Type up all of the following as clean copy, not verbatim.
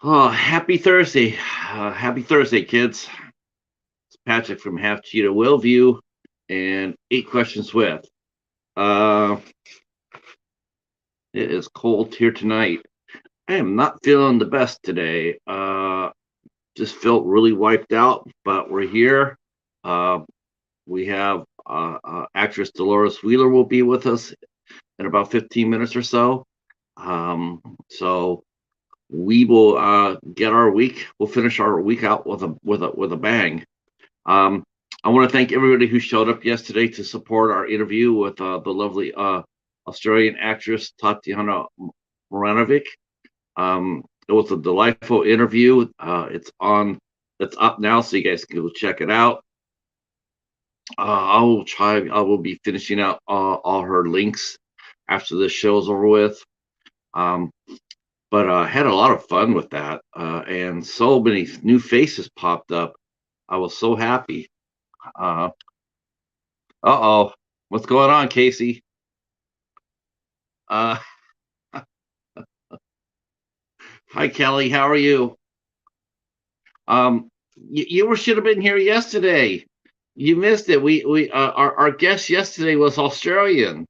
Oh, happy Thursday. Happy Thursday, kids. It's Patrick from Half Cheetah Willview and 8 Questions With. Uh, it is cold here tonight. I am not feeling the best today. Just felt really wiped out, but we're here. Uh, we have actress Delores Wheeler will be with us in about 15 minutes or so. So we will get our week. We'll finish our week out with a bang. Um, I want to thank everybody who showed up yesterday to support our interview with the lovely Australian actress Tatiana Moranovic. It was a delightful interview. It's up now, so you guys can go check it out. I will be finishing out all her links after this show's over with. Um, but I had a lot of fun with that, and so many new faces popped up. I was so happy. Uh, Uh-oh. What's going on, Casey? Uh, Hi, Kelly. How are you? Should have been here yesterday. You missed it. Our guest yesterday was Australian.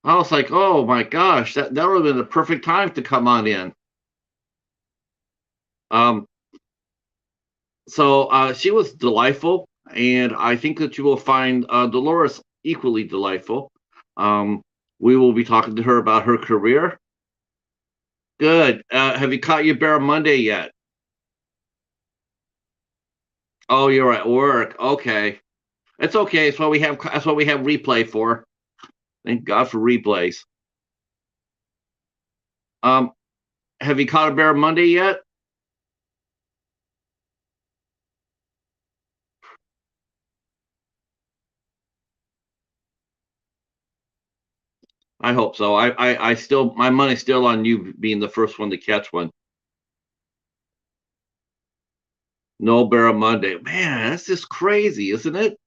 I was like, oh my gosh, that would have been the perfect time to come on in. Um, she was delightful, and I think that you will find Dolores equally delightful. Um, we will be talking to her about her career. Good. Have you caught your Bear Monday yet? Oh, you're at work. Okay. It's okay. That's what we have replay for. Thank God for replays. Um, have you caught a Bear Monday yet? I hope so. I still my money's still on you being the first one to catch one. No Bear Monday. Man, that's just crazy, isn't it?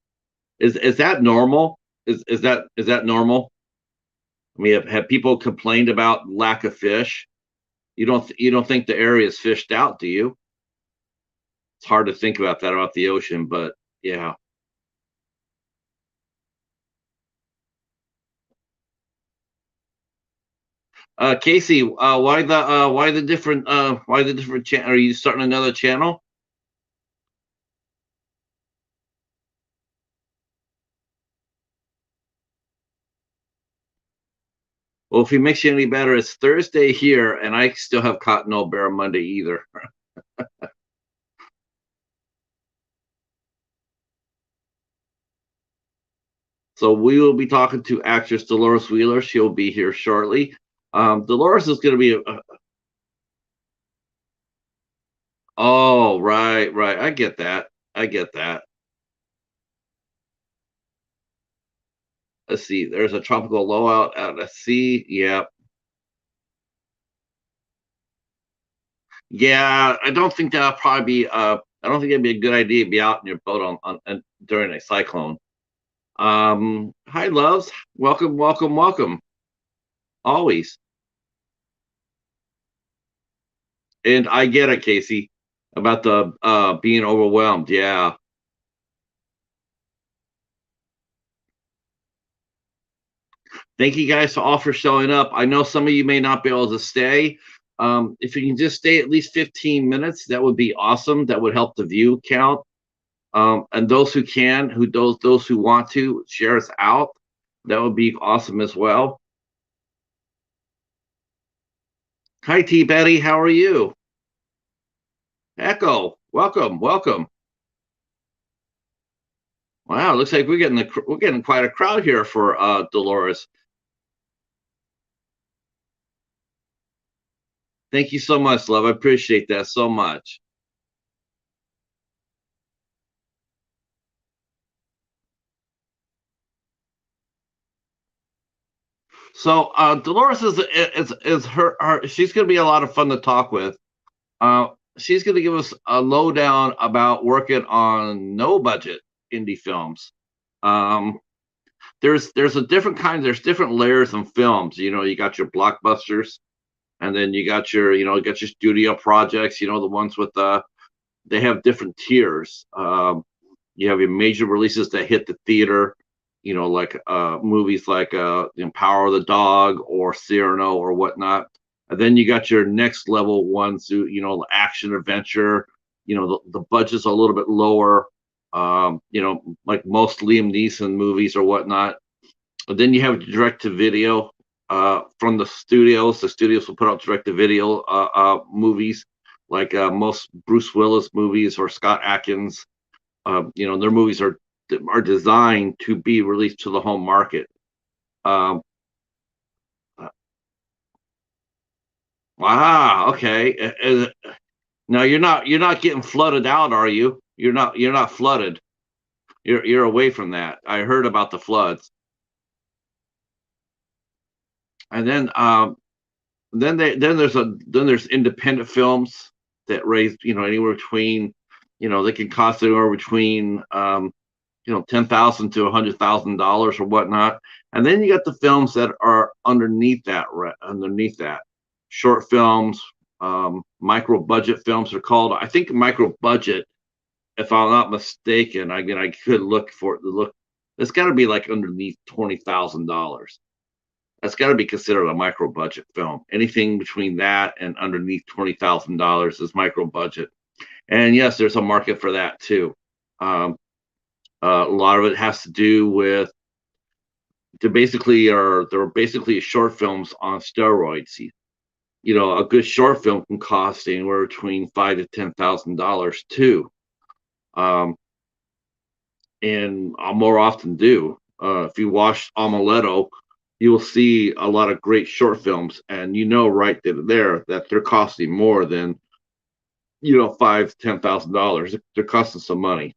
Is that normal? Is that normal? I mean, have people complained about lack of fish? You don't think the area is fished out, do you? It's hard to think about that about the ocean, but yeah. Casey, why the different channel? Are you starting another channel? Well, if he makes you any better, it's Thursday here, and I still have caught no bear Monday either. So we will be talking to actress Delores Wheeler. She'll be here shortly. Dolores is going to be oh, right, right. I get that. I get that. Let's see. There's a tropical low out at sea. Yeah. Yeah, I don't think that'll probably be I don't think it'd be a good idea to be out in your boat on during a cyclone. Hi loves. Welcome, welcome, welcome. Always. And I get it, Casey, about the being overwhelmed. Yeah. Thank you guys all for showing up. I know some of you may not be able to stay. If you can just stay at least 15 minutes, that would be awesome. That would help the view count. And those who can, those who want to share us out, that would be awesome as well. Hi T Betty, how are you? Echo, welcome, welcome. Wow, looks like we're getting quite a crowd here for Dolores. Thank you so much, love. I appreciate that so much. So Dolores is her she's going to be a lot of fun to talk with. Uh, she's going to give us a lowdown about working on no budget indie films. Um, there's different layers of films. You know, you got your blockbusters, and then you got your studio projects. The ones with they have different tiers. You have your major releases that hit the theater, like movies like Power of the Dog or Cyrano or whatnot. And then you got your next level ones, action adventure. The budget's a little bit lower. Like most Liam Neeson movies or whatnot. And then you have direct to video from the studios. The studios will put out direct to video movies, like most Bruce Willis movies or Scott Adkins. Their movies are designed to be released to the home market. Um, wow. Okay. Now you're not getting flooded out, are you? You're not flooded. You're away from that. I heard about the floods, and then there's independent films that raise anywhere between they can cost anywhere between $10,000 to $100,000 or whatnot. And then you got the films that are underneath that short films, micro budget films are called. I think micro budget, if I'm not mistaken. I mean, I could look for it to look. It's got to be like underneath $20,000. That's got to be considered a micro budget film. Anything between that and underneath $20,000 is micro budget. And yes, there's a market for that too. Um, a lot of it has to do with they're basically short films on steroids. A good short film can cost anywhere between $5,000 to $10,000 too. Um, and I'll more often do. If you watch Amuletto, you will see a lot of great short films, and right there that they're costing more than $5,000 to $10,000. They're costing some money.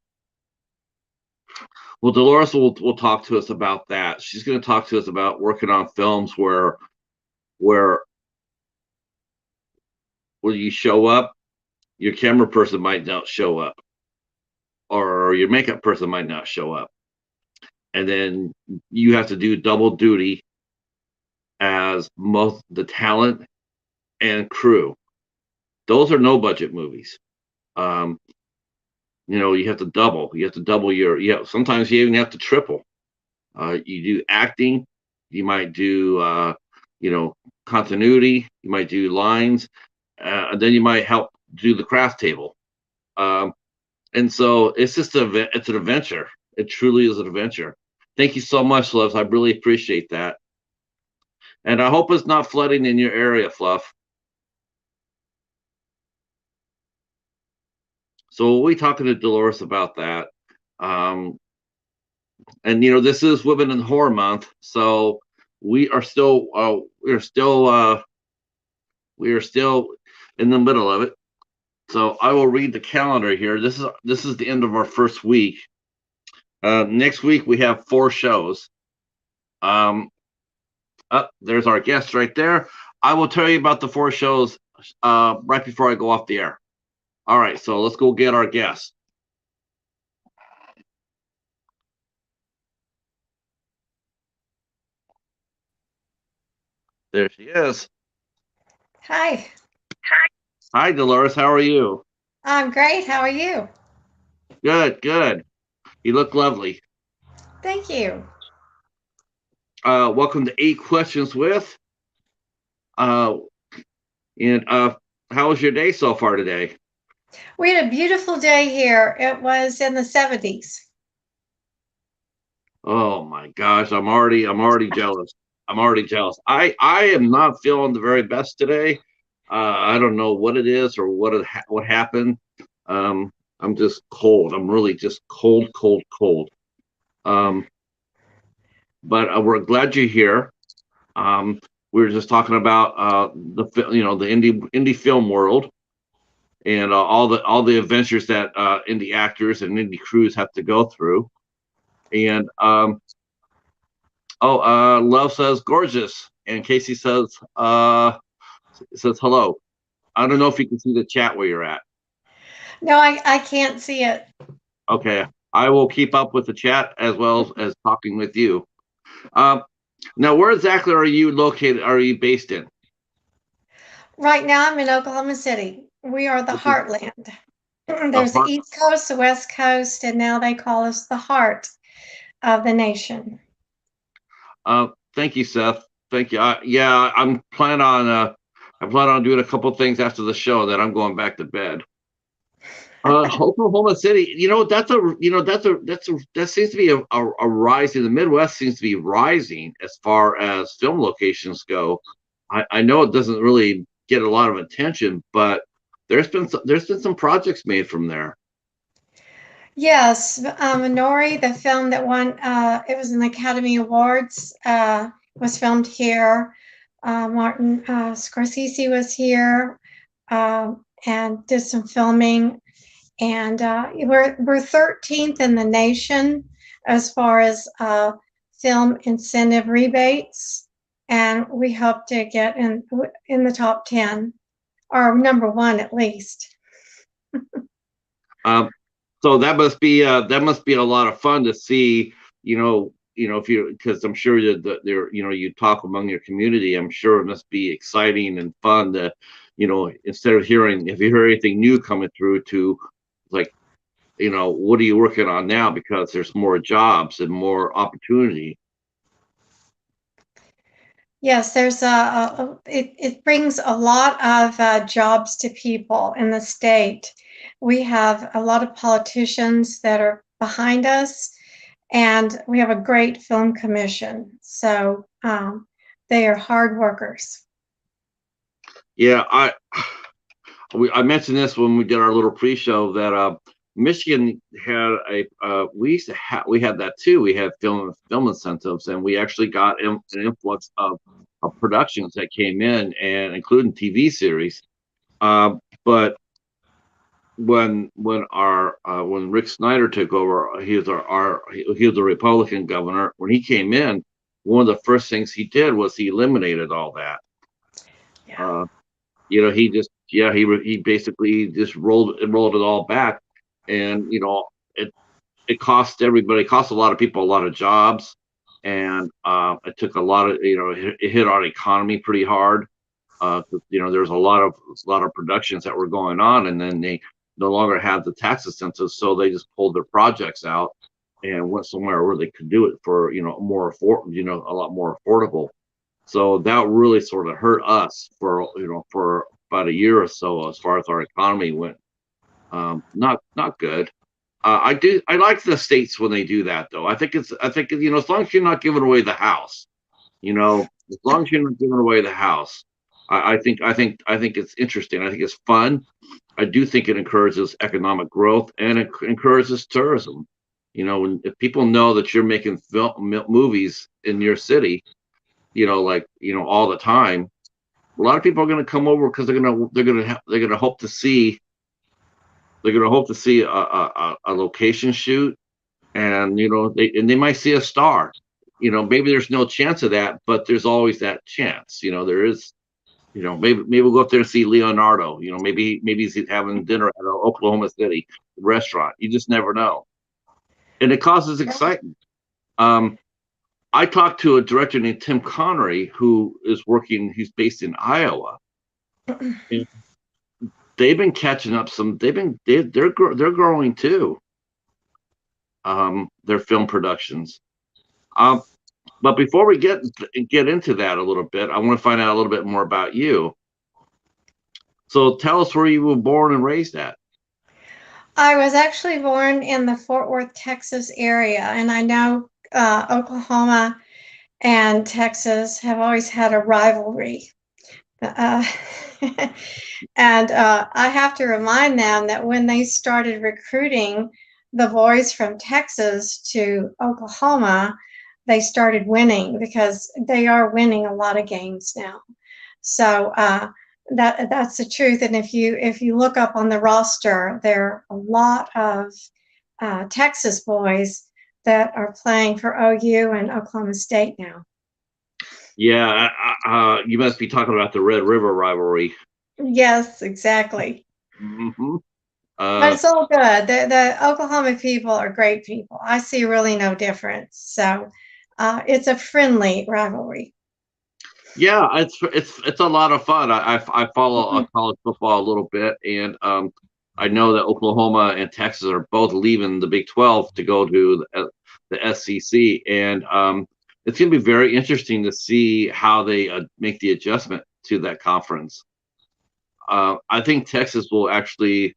Well, Dolores will talk to us about that. She's going to talk to us about working on films where you show up, your camera person might not show up, or your makeup person might not show up, and then you have to do double duty as most the talent and crew. Those are no budget movies. Um, you have to double. You have to double your. Sometimes you even have to triple. You do acting. You might do continuity. You might do lines, and then you might help do the craft table. And so it's just it's an adventure. It truly is an adventure. Thank you so much, Loves. I really appreciate that. And I hope it's not flooding in your area, Fluff. So we'll be talking to Dolores about that. And this is Women in Horror Month, so we are still in the middle of it. So I will read the calendar here. This is the end of our first week. Next week we have 4 shows. There's our guest right there. I will tell you about the 4 shows right before I go off the air. All right, so let's go get our guest. There she is. Hi. Hi, Dolores. How are you? I'm great. How are you? Good, good. You look lovely. Thank you. Welcome to 8 Questions with. And how was your day so far today? We had a beautiful day here. It was in the 70s. Oh my gosh, I'm already jealous. I'm already jealous. I am not feeling the very best today. I don't know what it is or what happened. I'm just cold. I'm really just cold, cold, cold. But we're glad you're here. We were just talking about the indie film world and all the adventures that indie actors and indie crews have to go through. And Love says gorgeous, and Casey says hello. I don't know if you can see the chat where you're at. No, I can't see it. Okay, I will keep up with the chat as well as talking with you. Now, where exactly are you located? Are you based in? Right now, I'm in Oklahoma City. We are the Okay. heartland. The There's the heart. East Coast, the West Coast, and now they call us the heart of the nation. Thank you, Seth. Thank you. Yeah, I plan on doing a couple things after the show. That I'm going back to bed. Oklahoma City. That seems to be a rise in the Midwest. Seems to be rising as far as film locations go. I know it doesn't really get a lot of attention, but there's been some projects made from there. Yes, Minori, the film that won, it was in the Academy Awards, was filmed here. Martin Scorsese was here and did some filming. And we're 13th in the nation as far as film incentive rebates, and we hope to get in the top 10 or number one at least. Um, so that must be a lot of fun to see. If you because I'm sure that there you talk among your community. I'm sure it must be exciting and fun to instead of hearing if you hear anything new coming through to like what are you working on now because there's more jobs and more opportunity. Yes, it brings a lot of jobs to people in the state. We have a lot of politicians that are behind us, and we have a great film commission. So they are hard workers. Yeah, I mentioned this when we did our little pre-show that Michigan had we used to have we had that too. We had film incentives, and we actually got an influx of productions that came in, and including TV series. But when Rick Snyder took over, he was a Republican governor. When he came in, one of the first things he did was he eliminated all that. Yeah. Uh, he just he basically just rolled it all back, and it cost a lot of people a lot of jobs, and it took a lot of it hit our economy pretty hard. There's a lot of productions that were going on, and then they no longer had the tax incentives, so they just pulled their projects out and went somewhere where they could do it for a lot more affordable. So that really sort of hurt us for about a year or so as far as our economy went. Not good. I like the states when they do that though. I think as long as you're not giving away the house, as long as you're not giving away the house, I think it's interesting. I think it's fun. I do think it encourages economic growth and it encourages tourism. If people know that you're making movies in your city, all the time, a lot of people are going to come over because they're going to hope to see a location shoot, and they might see a star. Maybe there's no chance of that, but there's always that chance. There is. Maybe we'll go up there and see Leonardo. Maybe he's having dinner at an Oklahoma City restaurant. You just never know, and it causes excitement. Um, I talked to a director named Tim Connery who is working. He's based in Iowa. And they've been catching up some. They're growing too. Their film productions. Um, but before we get into that a little bit, I want to find out a little bit more about you. So tell us where you were born and raised at. I was actually born in the Fort Worth, Texas area, and I know Oklahoma and Texas have always had a rivalry. Uh, and I have to remind them that when they started recruiting the boys from Texas to Oklahoma, they started winning because they are winning a lot of games now. So that's the truth. And if you look up on the roster, there are a lot of Texas boys that are playing for OU and Oklahoma State now. Yeah, you must be talking about the Red River rivalry. Yes, exactly. Hmm. But it's all good. The Oklahoma people are great people. I see really no difference. So it's a friendly rivalry. Yeah, it's a lot of fun. I follow college football a little bit, and I know that Oklahoma and Texas are both leaving the Big 12 to go to the SEC, and it's going to be very interesting to see how they make the adjustment to that conference. I think Texas will actually.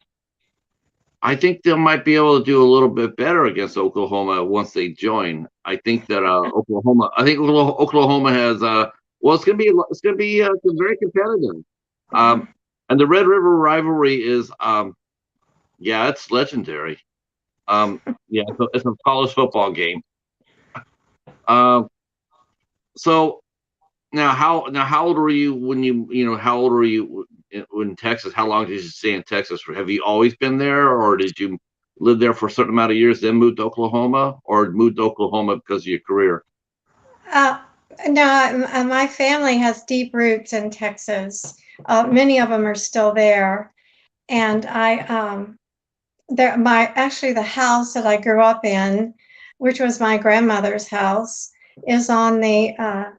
I think they might be able to do a little bit better against Oklahoma once they join. I think that Oklahoma. I think Oklahoma has. Well, it's gonna be. It's gonna be very competitive. Um, and the Red River rivalry is. Yeah, it's legendary. Um, yeah, it's a college football game. Um, so how old were you when how old were you in Texas? How long did you stay in Texas? Have you always been there, or did you live there for a certain amount of years, then moved to Oklahoma, or moved to Oklahoma because of your career? Uh, no, my family has deep roots in Texas. Many of them are still there, and actually the house that I grew up in, which was my grandmother's house, is on the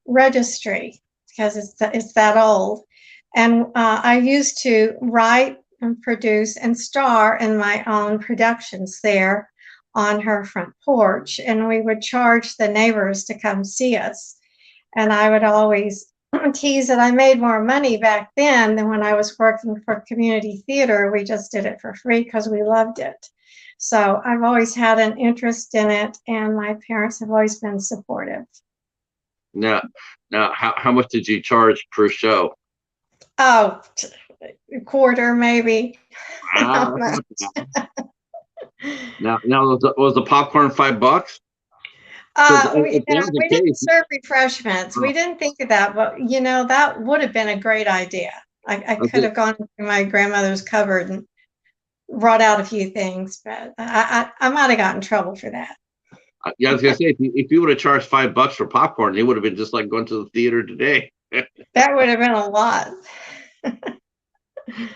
registry because it's that old. And I used to write and produce and star in my own productions there on her front porch, and we would charge the neighbors to come see us. And I would always tease that I made more money back then than when I was working for community theater. We just did it for free because we loved it. So I've always had an interest in it, and my parents have always been supportive. Now, how much did you charge per show? Oh, a quarter maybe. Ah, now was the popcorn $5? Because if that was the We didn't case, serve refreshments. uh, We didn't think of that, but that would have been a great idea. I could okay, have gone to my grandmother's cupboard and brought out a few things, but I might have gotten in trouble for that. yeah, I was gonna say if you would have charged $5 for popcorn, it would have been just like going to the theater today. That would have been a lot.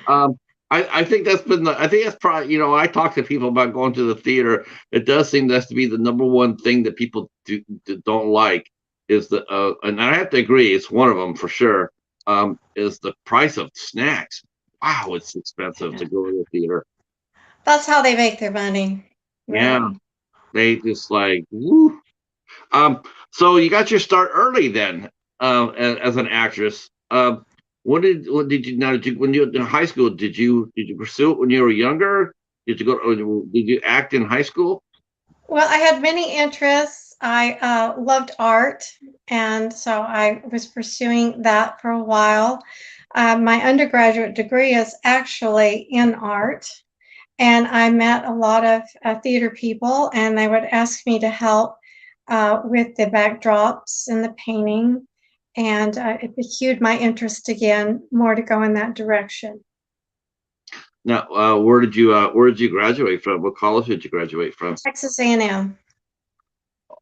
Um, I think that's been I think that's probably I talk to people about going to the theater. It does seem that's to be the number one thing that people don't like is and I have to agree, it's one of them for sure. Is the price of snacks? Wow, it's expensive to go to the theater. That's how they make their money, Yeah, really. they just like woo. So you got your start early then, as an actress. What did you now? Did you when you were in high school? Did you pursue it when you were younger? Did you go? Or did you act in high school? Well, I had many interests. I loved art, and so I was pursuing that for a while. My undergraduate degree is actually in art, and I met a lot of theater people, and they would ask me to help with the backdrops and the painting, and it piqued my interest again more to go in that direction. Now, where did you graduate from? What college did you graduate from? Texas A&M.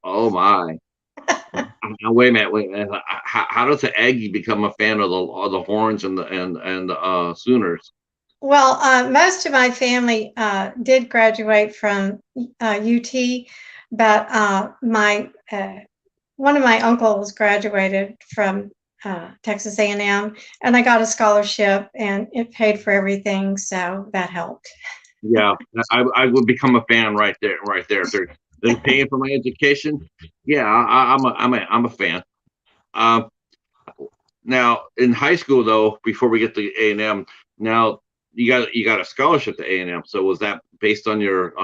Oh my! Now, wait a minute. Wait a minute. How does the Aggie become a fan of the Horns and the Sooners? Well, most of my family did graduate from UT, but my one of my uncles graduated from Texas A&M, and I got a scholarship, and it paid for everything, so that helped. Yeah, I would become a fan right there, right there. If they're paying for my education, yeah, I'm a fan. Um, Now in high school though, before we get to A&M, now you got a scholarship to A&M. So was that based on your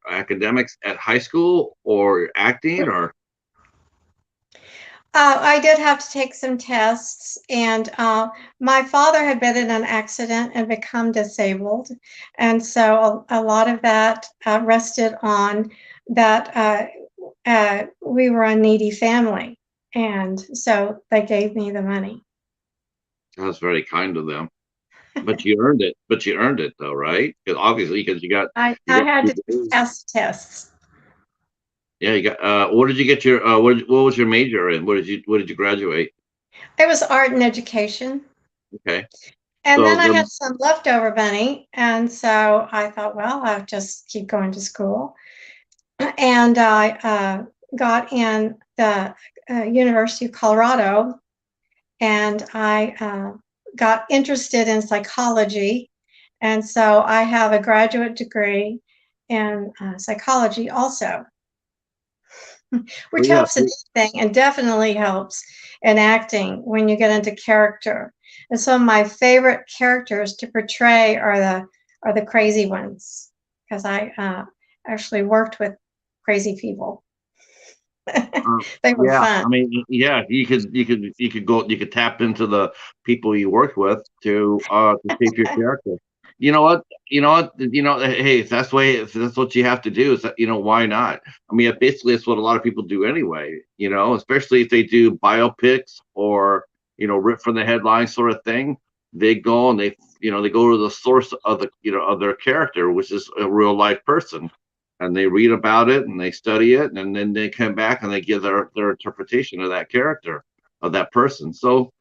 academics at high school or acting or? I did have to take some tests, and my father had been in an accident and become disabled, and so a lot of that rested on that we were a needy family, and so they gave me the money. That was very kind of them. But you earned it. But you earned it though, right? Because obviously, because you I got had to pass tests. yeah, you got what did you get your what was your major in? What did you graduate? It was art and education. Okay. And So then I the had some leftover money, and so I thought, well, I'll just keep going to school. And I got in the University of Colorado, and I got interested in psychology. And so I have a graduate degree in psychology also, Oh which yeah. helps in anything and definitely helps in acting when you get into character. And some of my favorite characters to portray are the crazy ones because I actually worked with crazy people. They were Yeah, fun. I mean, yeah, you could tap into the people you worked with to shape your character. You know what? Hey, if that's what you have to do, is that, why not? I mean, basically, it's what a lot of people do anyway. Especially if they do biopics or rip from the headline sort of thing. They go and they go to the source of of their character, which is a real life person, and they read about it and they study it, and then they come back and they give their interpretation of that character, of that person. So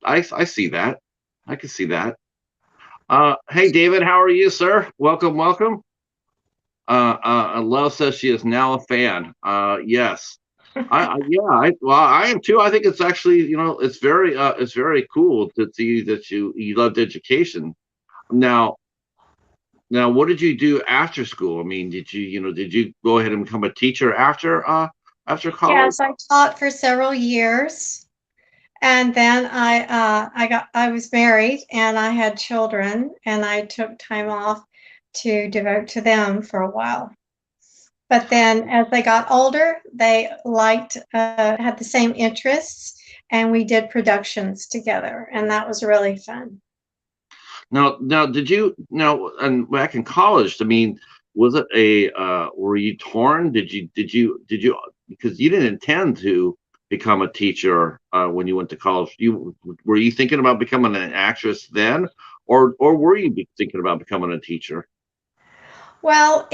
I see that. I can see that. Hey David, how are you, sir? Welcome, welcome. Love says she is now a fan. Yes. Yeah, well, I am too. I think it's actually, it's very cool to see that you loved education. Now, what did you do after school? I mean, did you go ahead and become a teacher after college? Yes, I taught for several years. And then I was married and I had children and I took time off to devote to them for a while. But then as they got older, they had the same interests and we did productions together and that was really fun. Now, did you now and back in college? I mean, was it were you torn? Did you because you didn't intend to become a teacher when you went to college? You were you thinking about becoming an actress then, or were you thinking about becoming a teacher? Well,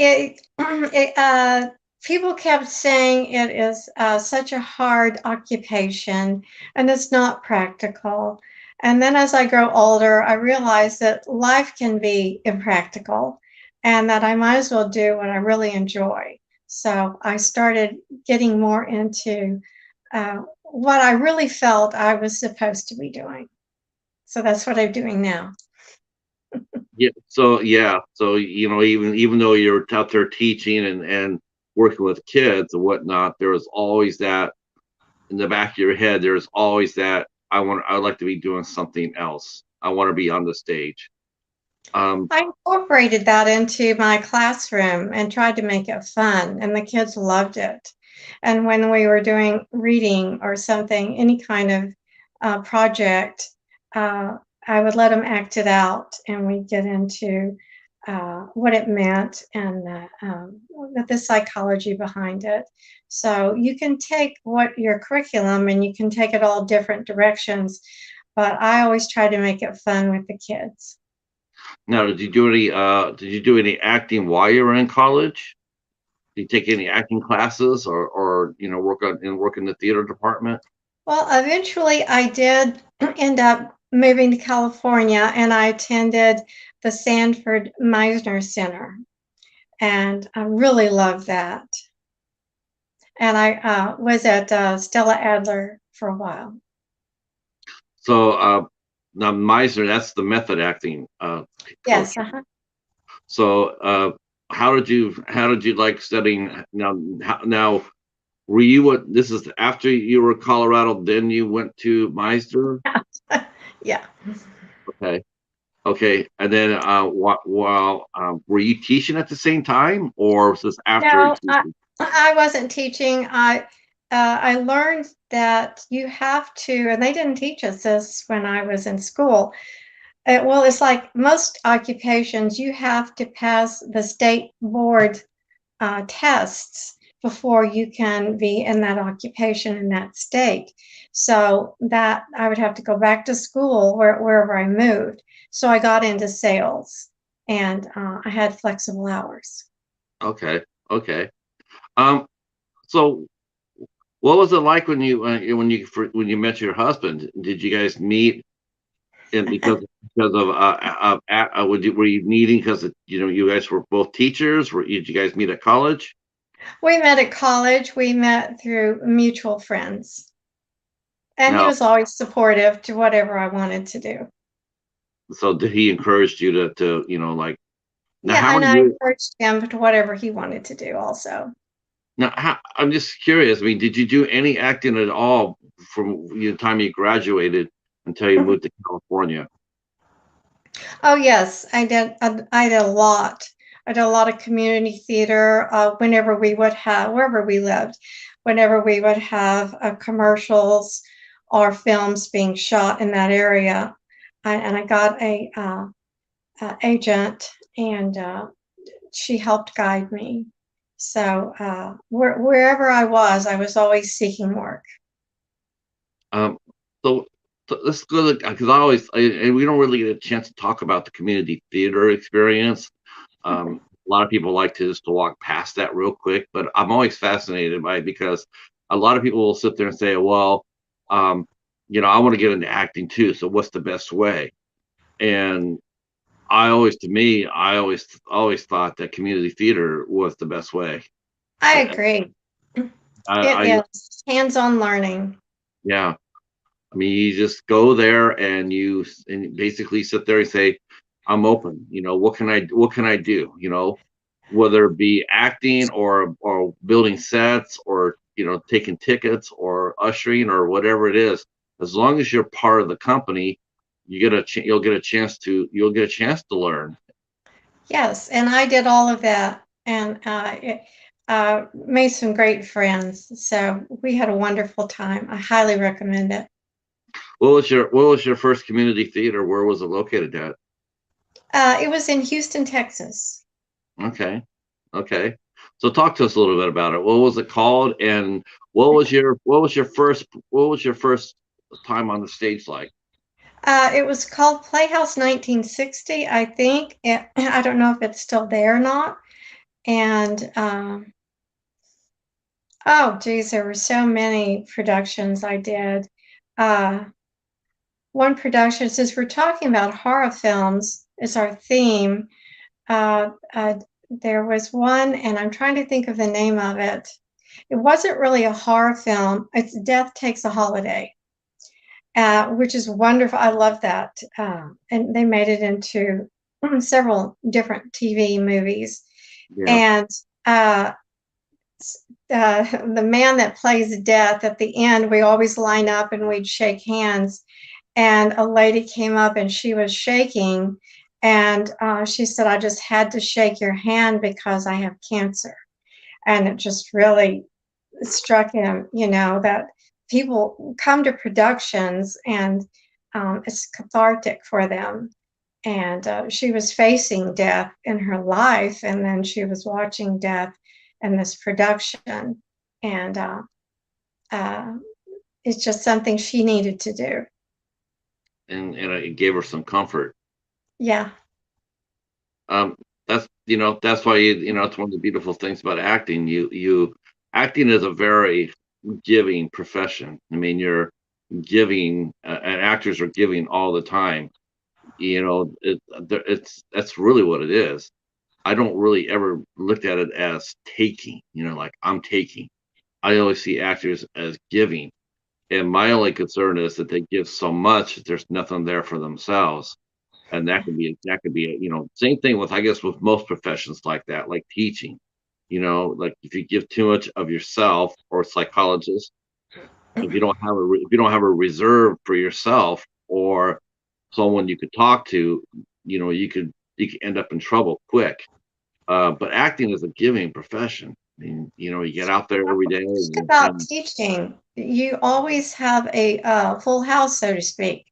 people kept saying it is such a hard occupation and it's not practical. And then as I grow older, I realized that life can be impractical and that I might as well do what I really enjoy. So I started getting more into what I really felt I was supposed to be doing. So that's what I'm doing now. So even though you're out there teaching and working with kids and whatnot, there was always that in the back of your head. There's always that I'd like to be doing something else. I want to be on the stage. Um, I incorporated that into my classroom and tried to make it fun, and the kids loved it. And when we were doing reading or something, any kind of project, I would let them act it out, and we'd get into what it meant and the psychology behind it. So you can take what your curriculum and you can take it all different directions, but I always try to make it fun with the kids. Now, did you do any acting while you were in college? Did you take any acting classes or work in the theater department? Well, eventually I did end up moving to California and I attended the Sanford Meisner Center and I really loved that. And I was at Stella Adler for a while. So now Meisner, that's the method acting Yes. coach. So how did you like studying now? Were you what? This is after you were Colorado, then you went to Meisner. Yeah. Okay, okay, and then were you teaching at the same time, or was this after No, teaching? I wasn't teaching. I learned that you have to, and they didn't teach us this when I was in school. Well, it's like most occupations, you have to pass the state board tests before you can be in that occupation in that state. So that I would have to go back to school wherever I moved. So I got into sales and I had flexible hours. Okay, okay. Um, so what was it like when you met your husband? Did you guys meet and because of were you meeting because you guys were both teachers? Did you guys meet at college? We met at college. We met through mutual friends. And he Now, was always supportive to whatever I wanted to do. so did he encourage you to like now? Yeah, How are and I you encouraged him to whatever he wanted to do also. now? I'm just curious. I mean, did you do any acting at all from the time you graduated until you moved to California? Oh yes, I did. I did a lot. I did a lot of community theater. Whenever we would have, wherever we lived, whenever we would have commercials or films being shot in that area, and I got a agent, and she helped guide me. So wherever I was always seeking work. Um, so, let's go because and we don't really get a chance to talk about the community theater experience. A lot of people like to walk past that real quick, but I'm always fascinated by it because a lot of people will sit there and say, "Well, um, I want to get into acting too. So, what's the best way?" And I always thought that community theater was the best way. I Uh, agree. It I is hands-on learning. Yeah. I mean, you just go there and and basically sit there and say, "I'm open. What can I do? Whether it be acting or building sets or taking tickets or ushering or whatever it is. As long as you're part of the company, you'll get a chance to learn." Yes, and I did all of that, and made some great friends. So we had a wonderful time. I highly recommend it. What was your first community theater? Where was it located at? It was in Houston, Texas. Okay. Okay. So talk to us a little bit about it. What was it called, and what was your first time on the stage like? It was called Playhouse 1960, I think. I don't know if it's still there or not. And oh, geez, there were so many productions I did. Uh, One production, since we're talking about horror films, is our theme. Uh, uh, there was one, and I'm trying to think of the name of it. It wasn't really a horror film. It's Death Takes a Holiday, which is wonderful. I love that. And they made it into several different TV movies. Yeah. And uh, the man that plays Death at the end, we always line up and we'd shake hands. And a lady came up and she was shaking. And she said, I just had to shake your hand because I have cancer. And it just really struck him, that people come to productions and it's cathartic for them. And she was facing death in her life, and then she was watching death in this production. And uh, it's just something she needed to do. And it gave her some comfort. Yeah. Um, that's why it's one of the beautiful things about acting. Acting is a very giving profession. I mean, you're giving, and actors are giving all the time. That's really what it is. I don't really ever looked at it as taking, like I'm taking. I always see actors as giving. And my only concern is that they give so much that there's nothing there for themselves. And that could be, same thing with, I guess, with most professions like that, like teaching. Like if you give too much of yourself, or psychologists, if you don't have a reserve for yourself or someone you could talk to, you could end up in trouble quick. But acting is a giving profession. I mean, you get out there every day, Just and, about and teaching, you always have a full house, so to speak.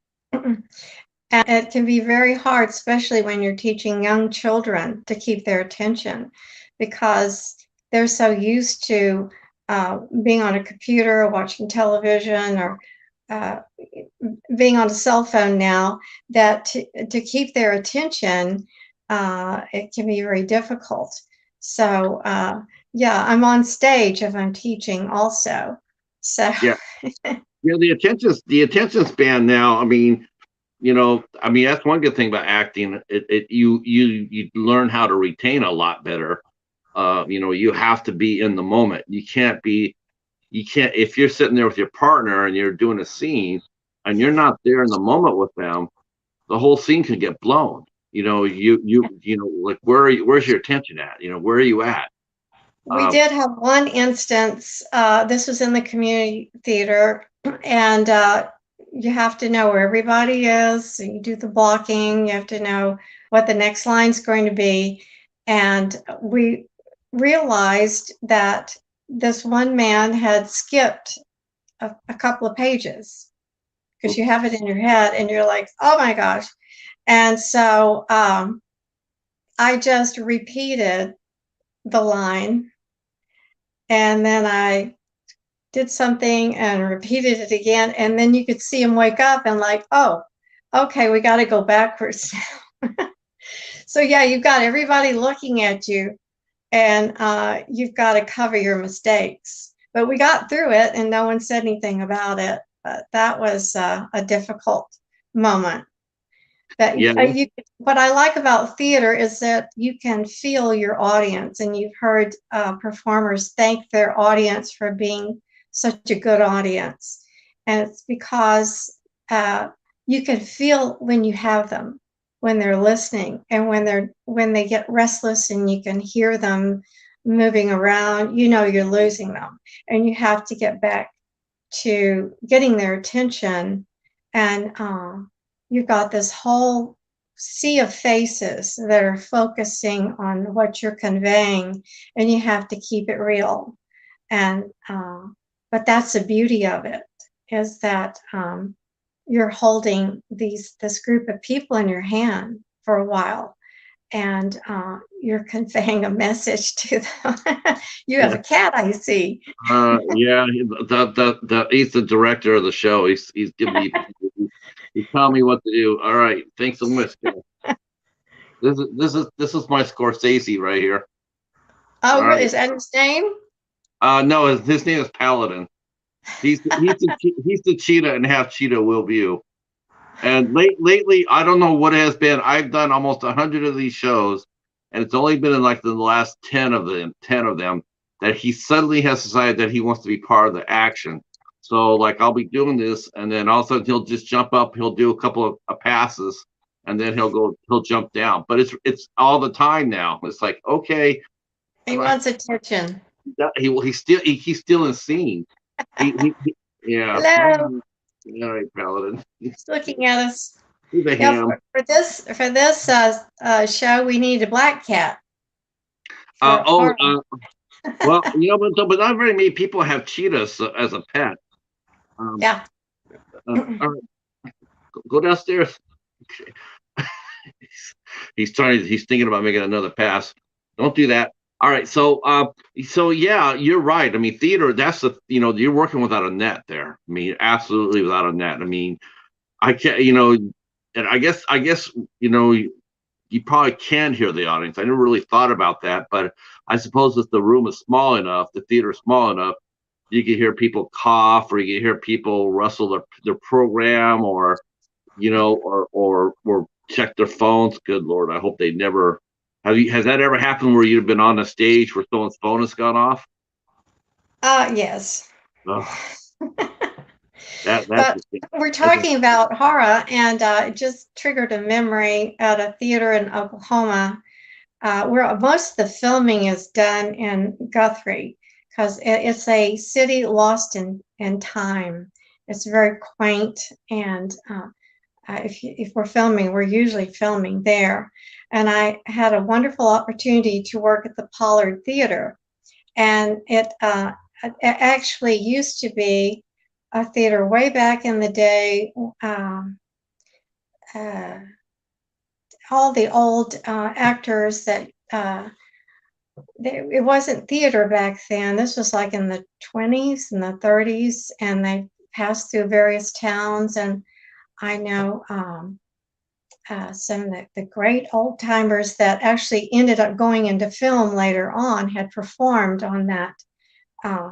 And it can be very hard, especially when you're teaching young children, to keep their attention because they're so used to being on a computer, or watching television, or uh, being on a cell phone now, that to keep their attention, it can be very difficult. So, yeah, I'm on stage if I'm teaching also. So, yeah, the attention span now. I mean, that's one good thing about acting. You learn how to retain a lot better. You have to be in the moment. you can't, if you're sitting there with your partner and you're doing a scene and you're not there in the moment with them, the whole scene can get blown. Like where's your attention at? Where are you at? We did have one instance. This was in the community theater, and you have to know where everybody is. So you do the blocking. You have to know what the next line's going to be. And we realized that this one man had skipped a couple of pages because you have it in your head and you're like, oh my gosh. And so I just repeated the line, and then I did something and repeated it again. And then you could see him wake up and like, oh, okay, we got to go backwards now. So yeah, you've got everybody looking at you, and you've got to cover your mistakes. But we got through it and no one said anything about it. But that was a difficult moment. But Yeah, what I like about theater is that you can feel your audience, and you've heard performers thank their audience for being such a good audience. And it's because you can feel when you have them, when they're listening, and when they get restless and you can hear them moving around, you're losing them. And you have to get back to getting their attention. And you've got this whole sea of faces that are focusing on what you're conveying, and you have to keep it real. And but that's the beauty of it, is that you're holding this group of people in your hand for a while, and you're conveying a message to them. You have yeah, a cat, I see. yeah. He's the director of the show. He's giving me, he's telling me what to do. All right, thanks so much. This is my Scorsese right here. All Oh, right. is that his name? No, his name is Paladin. He's the cheetah and half cheetah will view. And lately, I don't know what it has been. I've done almost 100 of these shows, and it's only been in like the last 10 of them that he suddenly has decided that he wants to be part of the action. So like I'll be doing this, and then all of a sudden he'll just jump up, he'll do a couple of passes, and then he'll jump down. But it's all the time now. It's like, okay, He wants attention. he's still in scene. Yeah. Hello. All right, Paladin. He's looking at us. He's a Yeah, ham. for this show, we need a black cat. Uh, For oh, horror. well, but not very many people have cheetahs as a pet. Yeah. All right, go downstairs. He's thinking about making another pass. Don't do that. All right, so yeah, you're right. I mean, theater, that's you're working without a net there. I mean, absolutely without a net. I mean, I can't, and I guess, you probably can hear the audience. I never really thought about that, but I suppose if the room is small enough, the theater is small enough, you can hear people cough, or you can hear people rustle their program, or or check their phones. Good Lord, I hope they never. Has that ever happened where you've been on a stage where someone's phone has gone off? Yes. Oh, that's But just, we're that's just, talking about horror, and it just triggered a memory at a theater in Oklahoma, where most of the filming is done in Guthrie, because it's a city lost in time. It's very quaint, and if we're filming, we're usually filming there. And I had a wonderful opportunity to work at the Pollard Theater, and it actually used to be a theater way back in the day. Uh, all the old actors that it wasn't theater back then. This was like in the 20s and the 30s, and they passed through various towns. And I know some of the great old timers that actually ended up going into film later on had performed on that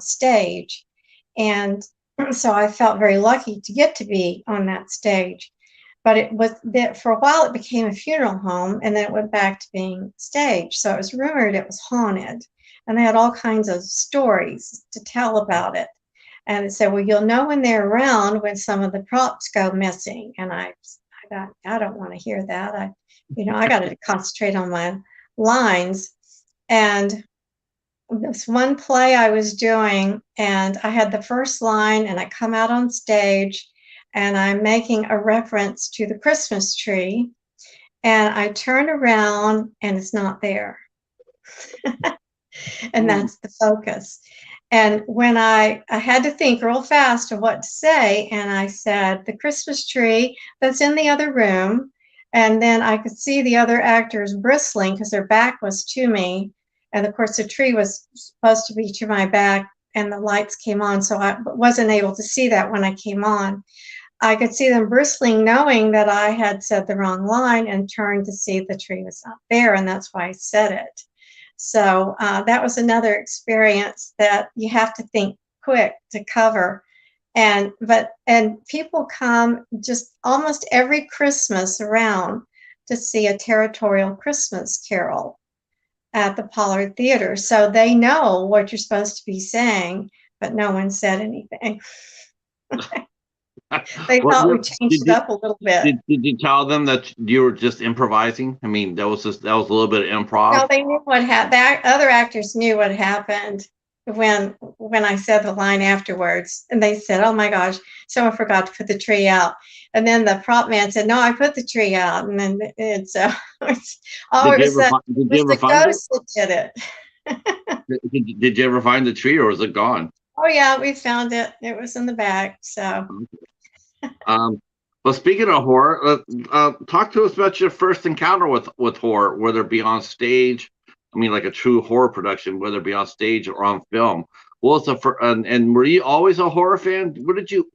stage. And so I felt very lucky to get to be on that stage. But it was that for a while it became a funeral home, and then it went back to being stage. So it was rumored it was haunted, and they had all kinds of stories to tell about it. And it said, well, you'll know when they're around when some of the props go missing. And I thought, I don't want to hear that. I got to concentrate on my lines. And this one play I was doing, and I had the first line, and I come out on stage, and I'm making a reference to the Christmas tree, and I turn around, and it's not there. And that's the focus. And when I had to think real fast of what to say, and I said, the Christmas tree that's in the other room. And then I could see the other actors bristling because their back was to me. And of course, the tree was supposed to be to my back, and the lights came on. So I wasn't able to see that when I came on. I could see them bristling, knowing that I had said the wrong line, and turned to see the tree was not there. And that's why I said it. So that was another experience that you have to think quick to cover. And people come just almost every Christmas around to see a territorial Christmas carol at the Pollard Theater. So they know what you're supposed to be saying, but no one said anything. They thought we changed it up a little bit. Did you tell them that you were just improvising? I mean, that was a little bit of improv. No, they knew what happened. Other actors knew what happened when I said the line afterwards, and they said, "Oh my gosh, someone forgot to put the tree out." And then the prop man said, "No, I put the tree out." And then it's all of a sudden it was the ghost that did it. Did you ever find the tree, or was it gone? Oh yeah, we found it. It was in the bag. So. Well, speaking of horror, talk to us about your first encounter with horror, whether it be on stage. I mean, like a true horror production, whether it be on stage or on film. What was and were you always a horror fan? What did you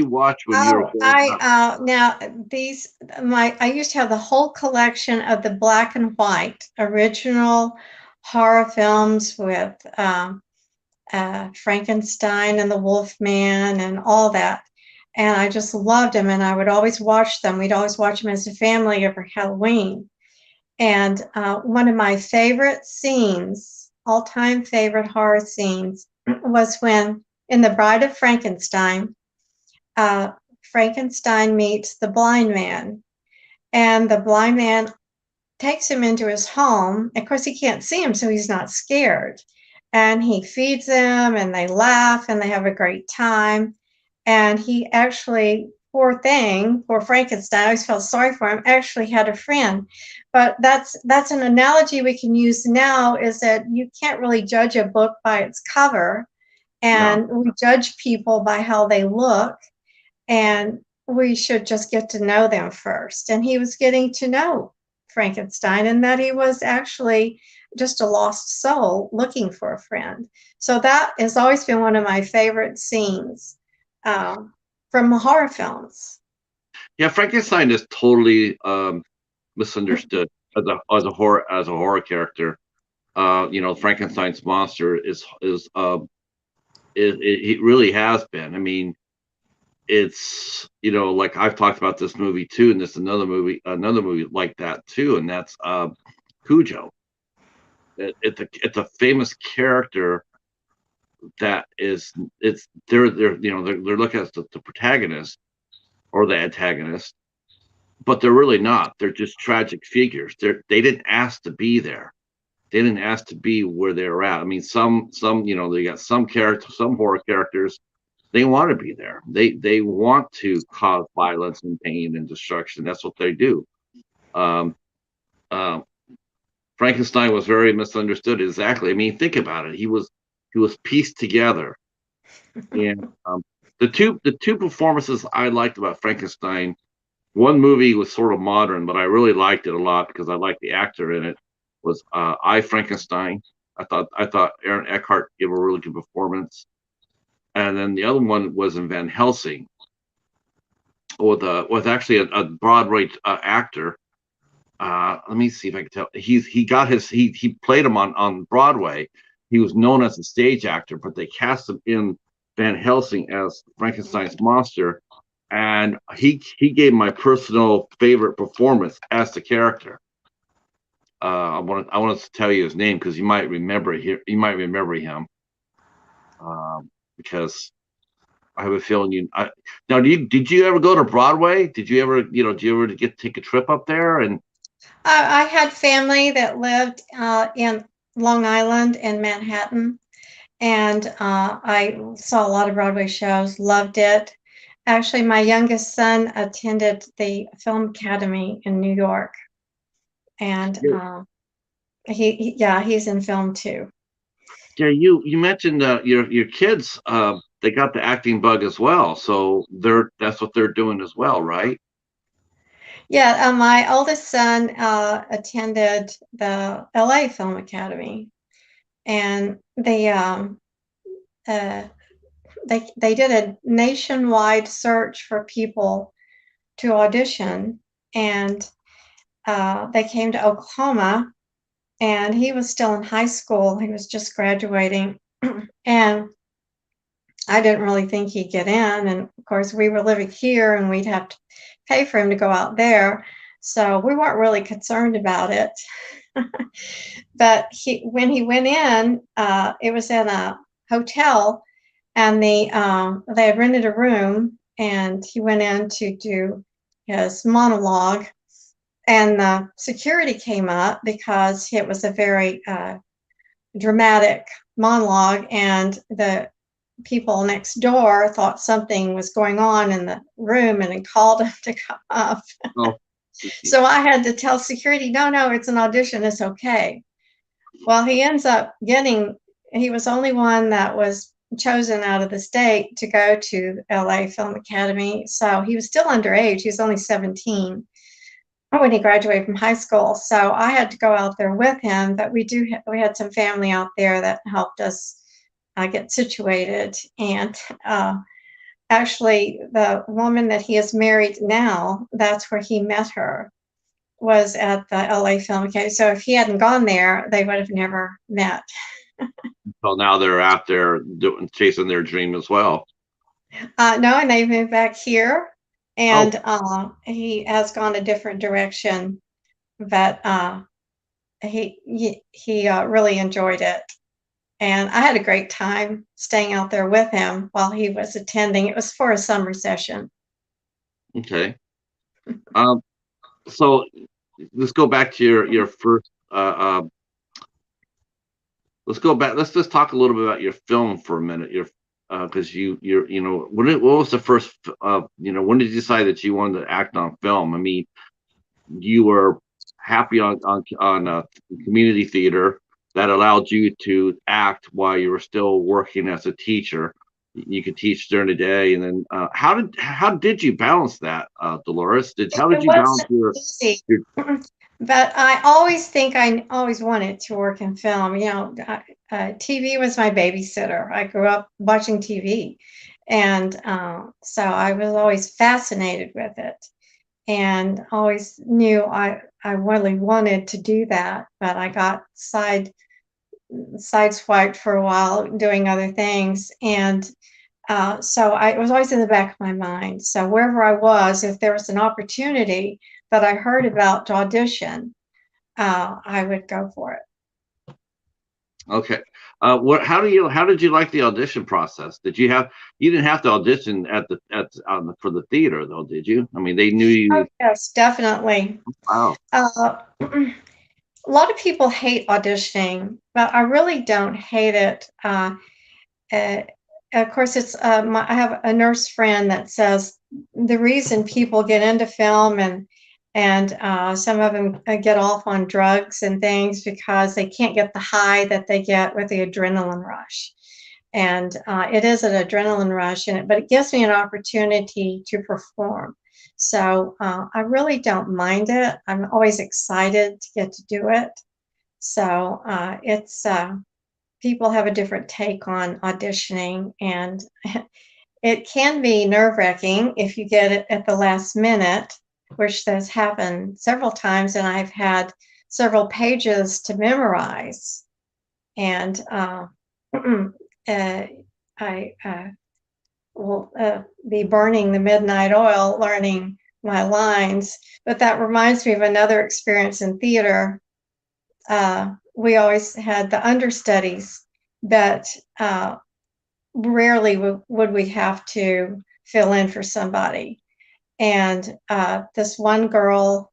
watch when you were growing up? Now I used to have the whole collection of the black and white original horror films with Frankenstein and the Wolfman and all that. And I just loved them, and I would always watch them. We'd always watch them as a family every Halloween. And one of my favorite scenes, all-time favorite horror scenes, was when in The Bride of Frankenstein, Frankenstein meets the blind man, and the blind man takes him into his home. Of course, he can't see him, so he's not scared. And he feeds them, and they laugh, and they have a great time. And he actually, poor Frankenstein, I always felt sorry for him, actually had a friend. But that's an analogy we can use now, is that you can't really judge a book by its cover. And we judge people by how they look. And we should just get to know them first. And he was getting to know Frankenstein, and that he was actually just a lost soul looking for a friend. So that has always been one of my favorite scenes from horror films. Yeah, Frankenstein is totally misunderstood as a horror character. Frankenstein's monster it really has been. I mean, it's like I've talked about this movie too, and there's another movie like that too, and that's Cujo. It's a famous character that they're looking at the protagonist or the antagonist, but they're really not. They're just tragic figures. They didn't ask to be there. They didn't ask to be where they're at. I mean, some they got some horror characters. They want to be there. They want to cause violence and pain and destruction. That's what they do. Frankenstein was very misunderstood. Exactly. I mean, think about it. He was pieced together, and the two performances I liked about Frankenstein. One movie was sort of modern, but I really liked it a lot because I liked the actor in it. Was I, Frankenstein? I thought Aaron Eckhart gave a really good performance, and then the other one was in Van Helsing with actually a Broadway actor. Let me see if I can tell. He played him on Broadway. He was known as a stage actor, but they cast him in Van Helsing as Frankenstein's monster, and he gave my personal favorite performance as the character. I wanted to tell you his name because you might remember him. Because I have a feeling now. Did you ever go to Broadway? Did you ever do you ever take a trip up there? And I had family that lived in Long Island and Manhattan, and I saw a lot of Broadway shows, loved it. Actually, my youngest son attended the Film Academy in New York, and yeah, yeah, he's in film too. yeah, you mentioned your kids. They got the acting bug as well, so that's what they're doing as well, right? Yeah, my oldest son attended the LA Film Academy, and uh, they did a nationwide search for people to audition, and they came to Oklahoma, and he was still in high school. He was just graduating, and I didn't really think he'd get in. And of course, we were living here, and we'd have to pay for him to go out there. So we weren't really concerned about it. But when he went in, it was in a hotel, and they had rented a room, and he went in to do his monologue, and the security came up because it was a very dramatic monologue, and the people next door thought something was going on in the room and called him to come up. Oh, So I had to tell security, no, no, it's an audition, it's okay. Well, he ends up he was only one that was chosen out of the state to go to LA Film Academy. So he was still underage. He was only 17 when he graduated from high school. So I had to go out there with him, but we had some family out there that helped us get situated. And actually, the woman that he is married now, that's where he met her, was at the LA Film Academy. So if he hadn't gone there, they would have never met. so now they're out there chasing their dream as well. No, and they moved back here, Oh, and he has gone a different direction, but he really enjoyed it. And I had a great time staying out there with him while he was attending. It was for a summer session. okay. Um, so let's go back to your first. Let's go back. Let's just talk a little bit about your film for a minute. Your because what was the first when did you decide that you wanted to act on film? I mean, you were happy on community theater that allowed you to act while you were still working as a teacher. You could teach during the day, and then how did you balance that, Delores? How did It you balance wasn't easy, your but I always think I always wanted to work in film. TV was my babysitter. I grew up watching TV, and so I was always fascinated with it, and always knew I really wanted to do that. But I got sideswiped for a while doing other things, and so it was always in the back of my mind. So wherever I was, if there was an opportunity that I heard about to audition, I would go for it. Okay. How did you like the audition process? You didn't have to audition for the theater though, did you? I mean, they knew Oh, you. yes, definitely. Wow. A lot of people hate auditioning, but I really don't hate it. Uh, of course, I have a nurse friend that says the reason people get into film, and some of them get off on drugs and things because they can't get the high that they get with the adrenaline rush. And it is an adrenaline rush, but it gives me an opportunity to perform. So I really don't mind it. I'm always excited to get to do it. So it's people have a different take on auditioning, and it can be nerve wracking if you get it at the last minute, which has happened several times, and I've had several pages to memorize. And I will be burning the midnight oil learning my lines. But that reminds me of another experience in theater. We always had the understudies that rarely would we have to fill in for somebody. And this one girl,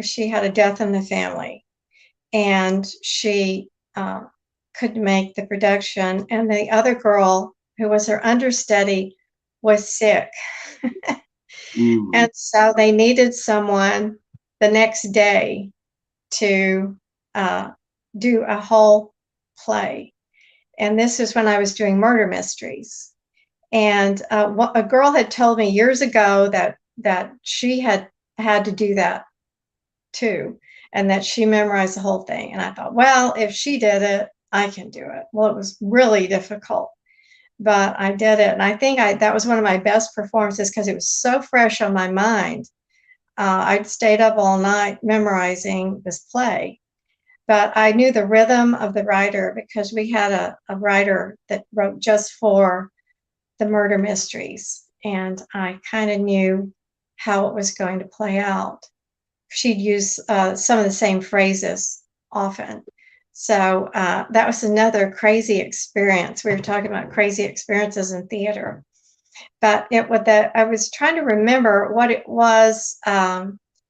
she had a death in the family, and she couldn't make the production. And the other girl, who was her understudy, was sick. Mm. And so they needed someone the next day to uh, do a whole play. And this is when I was doing murder mysteries. And a girl had told me years ago that she had to do that too, and that she memorized the whole thing. And I thought, well, if she did it, I can do it. Well, it was really difficult, but I did it, and I think that was one of my best performances because it was so fresh on my mind. I'd stayed up all night memorizing this play, but I knew the rhythm of the writer because we had a writer that wrote just for the murder mysteries, and I kind of knew how it was going to play out. She'd use some of the same phrases often. So that was another crazy experience. We were talking about crazy experiences in theater, but I was trying to remember what it was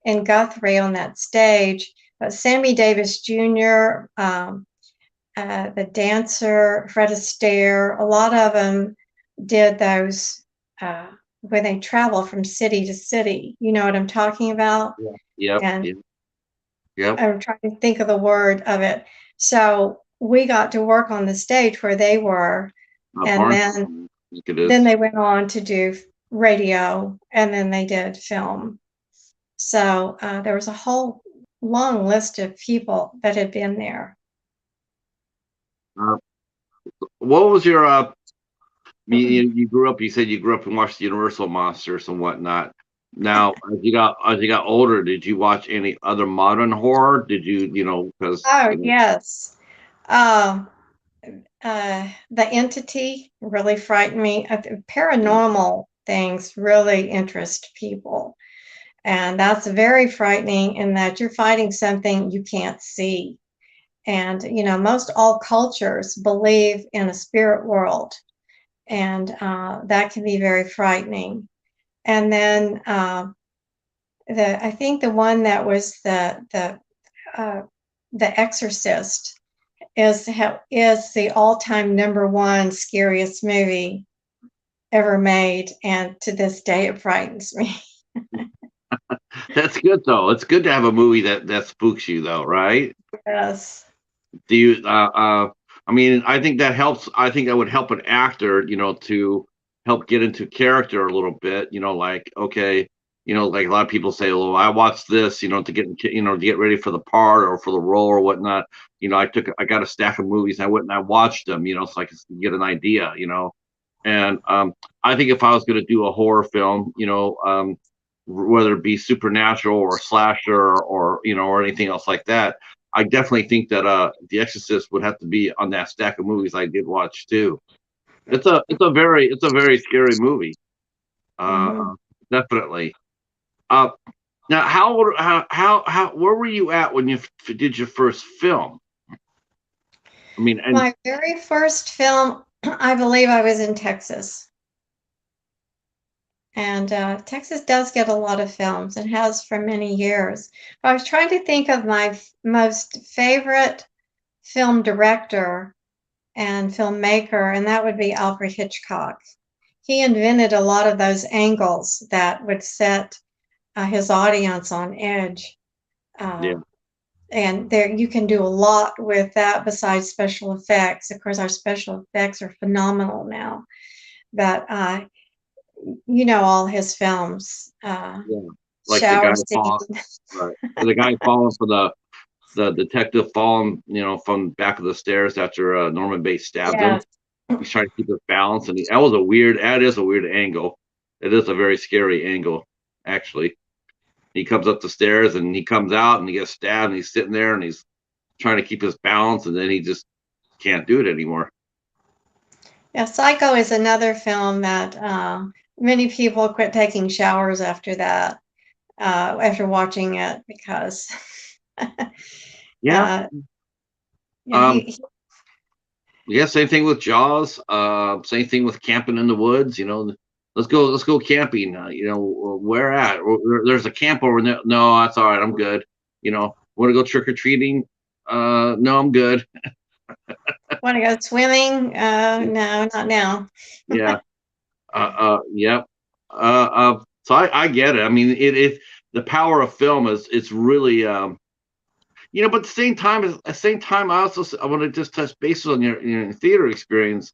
in Guthrie on that stage. But Sammy Davis Jr., the dancer, Fred Astaire, a lot of them did those where they travel from city to city. You know what I'm talking about? Yeah. Yep. And Yep. Yep. I'm trying to think of the word of it. So we got to work on the stage where they were, and Barnes. then I think it is. they went on to do radio, and then they did film. So there was a whole long list of people that had been there. Uh, what was your you grew up? You said you grew up and watched the Universal monsters and whatnot. Now, as you got older, did you watch any other modern horror? Did you because Oh, yes. Um, the entity really frightened me. Paranormal things really interest people. And that's very frightening in that you're fighting something you can't see. And, most all cultures believe in a spirit world, and that can be very frightening. And then I think the one that was uh, the Exorcist is the all-time number one scariest movie ever made, and to this day it frightens me. that's good though. It's good to have a movie that spooks you though, right? Yes. Do you? I mean, I think that helps. I think that would help an actor, to help get into character a little bit. Like okay, like a lot of people say, "Oh, I watched this," to get ready for the part or for the role or whatnot. I got a stack of movies. I went and I watched them. So I could get an idea. And I think if I was going to do a horror film, whether it be supernatural or slasher or anything else like that, I definitely think that The Exorcist would have to be on that stack of movies I did watch too. It's a very scary movie. Uh, Hmm. uh, Definitely. Uh, Now, how where were you at when you did your first film? I mean, and My very first film, I believe I was in Texas. And Texas does get a lot of films and has for many years. But I was trying to think of my most favorite film director and filmmaker, and that would be Alfred Hitchcock. He invented a lot of those angles that would set his audience on edge. Uh, yeah, and there you can do a lot with that besides special effects. Of course, our special effects are phenomenal now. But all his films, yeah, like the shower guy scene. falling, right? The guy falling for the detective falling, from the back of the stairs after Norman Bates stabbed him. Yes. He's trying to keep his balance, and that is a weird angle. It is a very scary angle, actually. He comes up the stairs and he comes out and he gets stabbed and he's sitting there and he's trying to keep his balance and then he just can't do it anymore. Yeah, Psycho is another film that many people quit taking showers after that, after watching it, because Yeah. uh, Um. he Yeah, same thing with Jaws. Same thing with camping in the woods. Let's go camping. Where at? There's a camp over there. No, that's all right. I'm good. Want to go trick or treating? No, I'm good. Want to go swimming? No, not now. Yeah. Yep. So I get it. I mean, it the power of film is it's really but at the same time, I want to just touch base on your theater experience.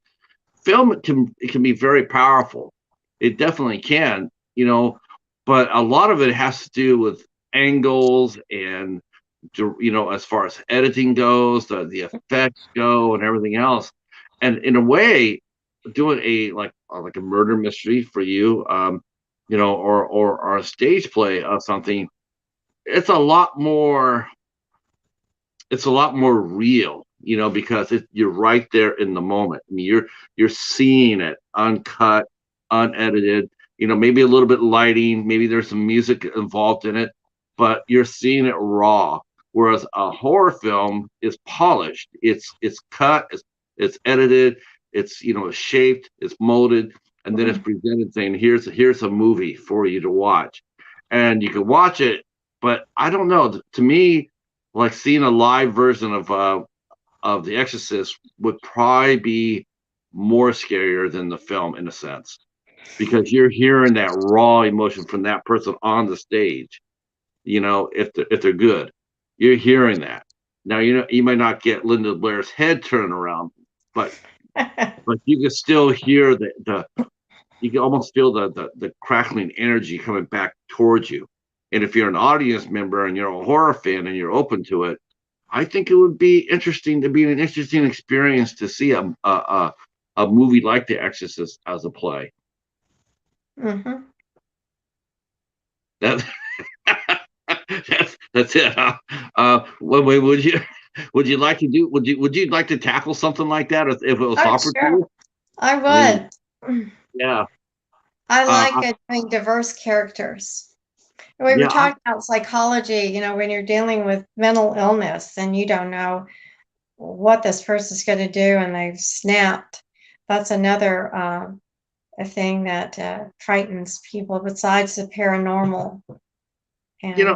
Film it can be very powerful. It definitely can, but a lot of it has to do with angles and as far as editing goes, the effects go, and everything else. And in a way, doing like a murder mystery for you, or a stage play of something, it's a lot more it's a lot more real, because you're right there in the moment. I mean, you're seeing it uncut, unedited. Maybe a little bit lighting, maybe there's some music involved in it, but you're seeing it raw. Whereas a horror film is polished. It's cut, it's edited, it's shaped, it's molded, and then it's presented saying, here's a movie for you to watch, and you can watch it. But I don't know. To me, like seeing a live version of The Exorcist would probably be more scarier than the film in a sense, because you're hearing that raw emotion from that person on the stage. If they're good, you're hearing that. Now you might not get Linda Blair's head turning around, but you can still hear the you can almost feel the crackling energy coming back towards you. And if you're an audience member and you're a horror fan and you're open to it, I think it would be interesting to be an interesting experience to see a movie like The Exorcist as a play. Mm-hmm. That that's it. Huh? Would you like to do? Would you like to tackle something like that if it was Oh, offered to sure. you? I I mean, would. yeah, I like uh, doing diverse characters. We were yeah, talking about psychology, when you're dealing with mental illness and you don't know what this person's going to do and they've snapped. That's another a thing that frightens people besides the paranormal. you know.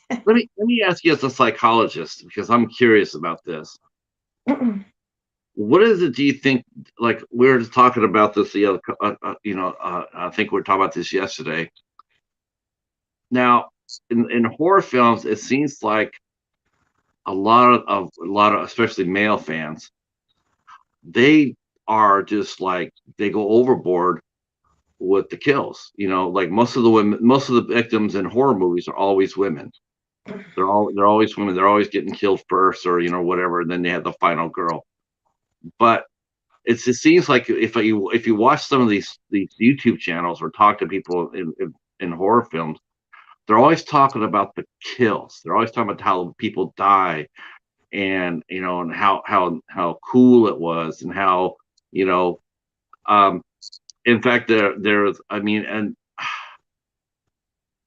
And Let me ask you as a psychologist, because I'm curious about this. What is it? Do you think? Like we were just talking about this the other, I think we were talking about this yesterday. Now, in horror films, it seems like a lot of especially male fans, they are just like they go overboard with the kills. Like most of the victims in horror movies are always women. They're always women. They're always getting killed first, or whatever, and then they have the final girl. But it seems like if you watch some of these YouTube channels or talk to people in horror films, they're always talking about the kills. They're always talking about how people die, and how cool it was, and how you know in fact there's I mean and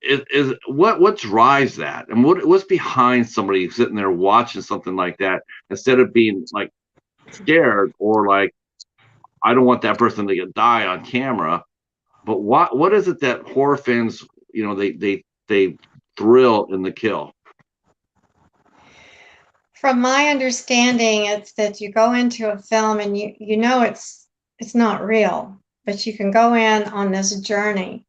is what drives that, and what's behind somebody sitting there watching something like that instead of being like scared, or like, I don't want that person to die on camera. But what is it that horror fans, they thrill in the kill? from my understanding, it's that you go into a film and you know it's not real, but you can go in on this journey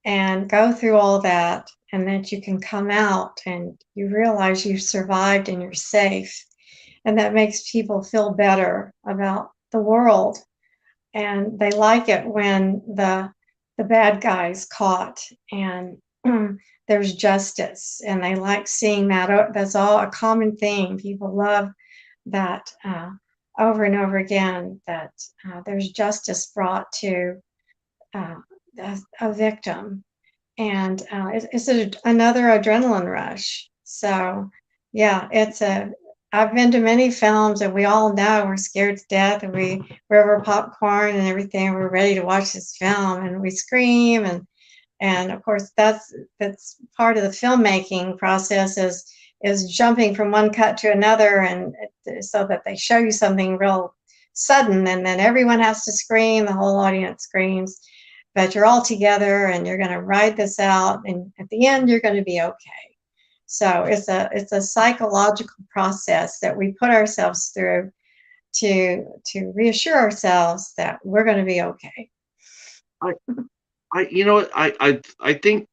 and go through all that, and that you can come out and you realize you've survived and you're safe, and that makes people feel better about the world, and they like it when the bad guy's caught and there's justice, and they like seeing that. That's all a common thing. People love that over and over again, that there's justice brought to uh, a victim, and it's another adrenaline rush. So, yeah, it's a. I've been to many films, and we all know we're scared to death, and we grab our popcorn and everything. We're ready to watch this film, and we scream, and of course that's part of the filmmaking process, is is jumping from one cut to another, and so that they show you something real sudden, and then everyone has to scream, the whole audience screams, but you're all together and you're going to ride this out, and at the end you're going to be okay. So it's a psychological process that we put ourselves through to reassure ourselves that we're going to be okay. I, you know what, I think,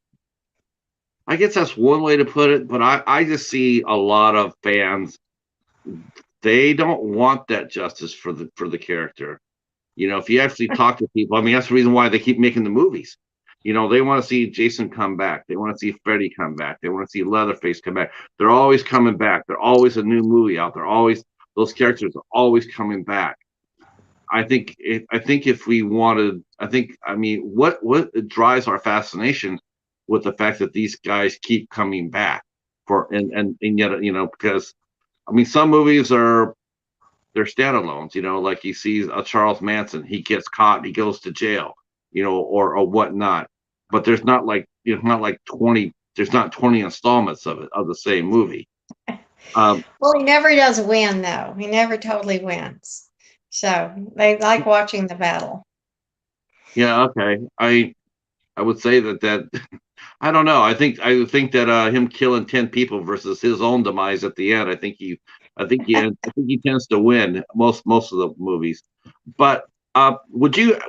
I guess that's one way to put it, but I just see a lot of fans. They don't want that justice for the character. You know, if you actually talk to people, I mean, that's the reason why they keep making the movies. You know, they want to see Jason come back. They want to see Freddy come back. They want to see Leatherface come back. They're always coming back. They're always a new movie out. They're always, those characters are always coming back. I think if we wanted, I mean, what drives our fascination with the fact that these guys keep coming back for, and yet, you know, because I mean, some movies are, they're standalones, you know, like you see a Charles Manson, he gets caught, he goes to jail, you know, or whatnot. But there's not like, you know, not like 20, there's not 20 installments of it, of the same movie. Well, he never does win, though. He never totally wins. So they like watching the battle. Yeah, okay. I would say that I don't know. I think that him killing 10 people versus his own demise at the end, I think he tends to win most of the movies. But would you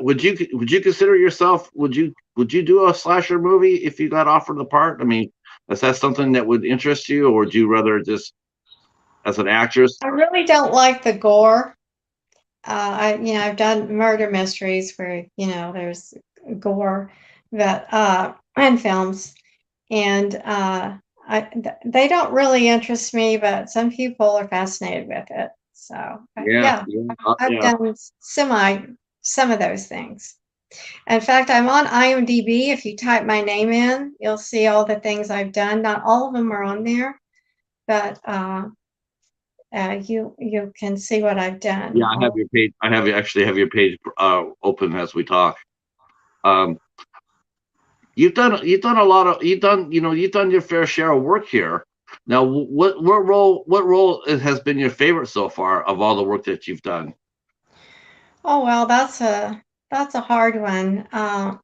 consider yourself, would you do a slasher movie if you got offered the part? I mean, is that something that would interest you, or would you rather just as an actress? I really don't like the gore. I've done murder mysteries where, there's gore that, and films, and they don't really interest me, but some people are fascinated with it. So, Yeah, yeah, yeah, I've yeah. done some of those things. In fact, I'm on IMDb. If you type my name in, you'll see all the things I've done. Not all of them are on there, but you can see what I've Yeah, done. I have your page. I have actually have your page open as we talk. Um, you've done a lot of, you've done your fair share of work here. Now, what role has been your favorite so far of all the work that you've done? Oh well, that's a hard one. I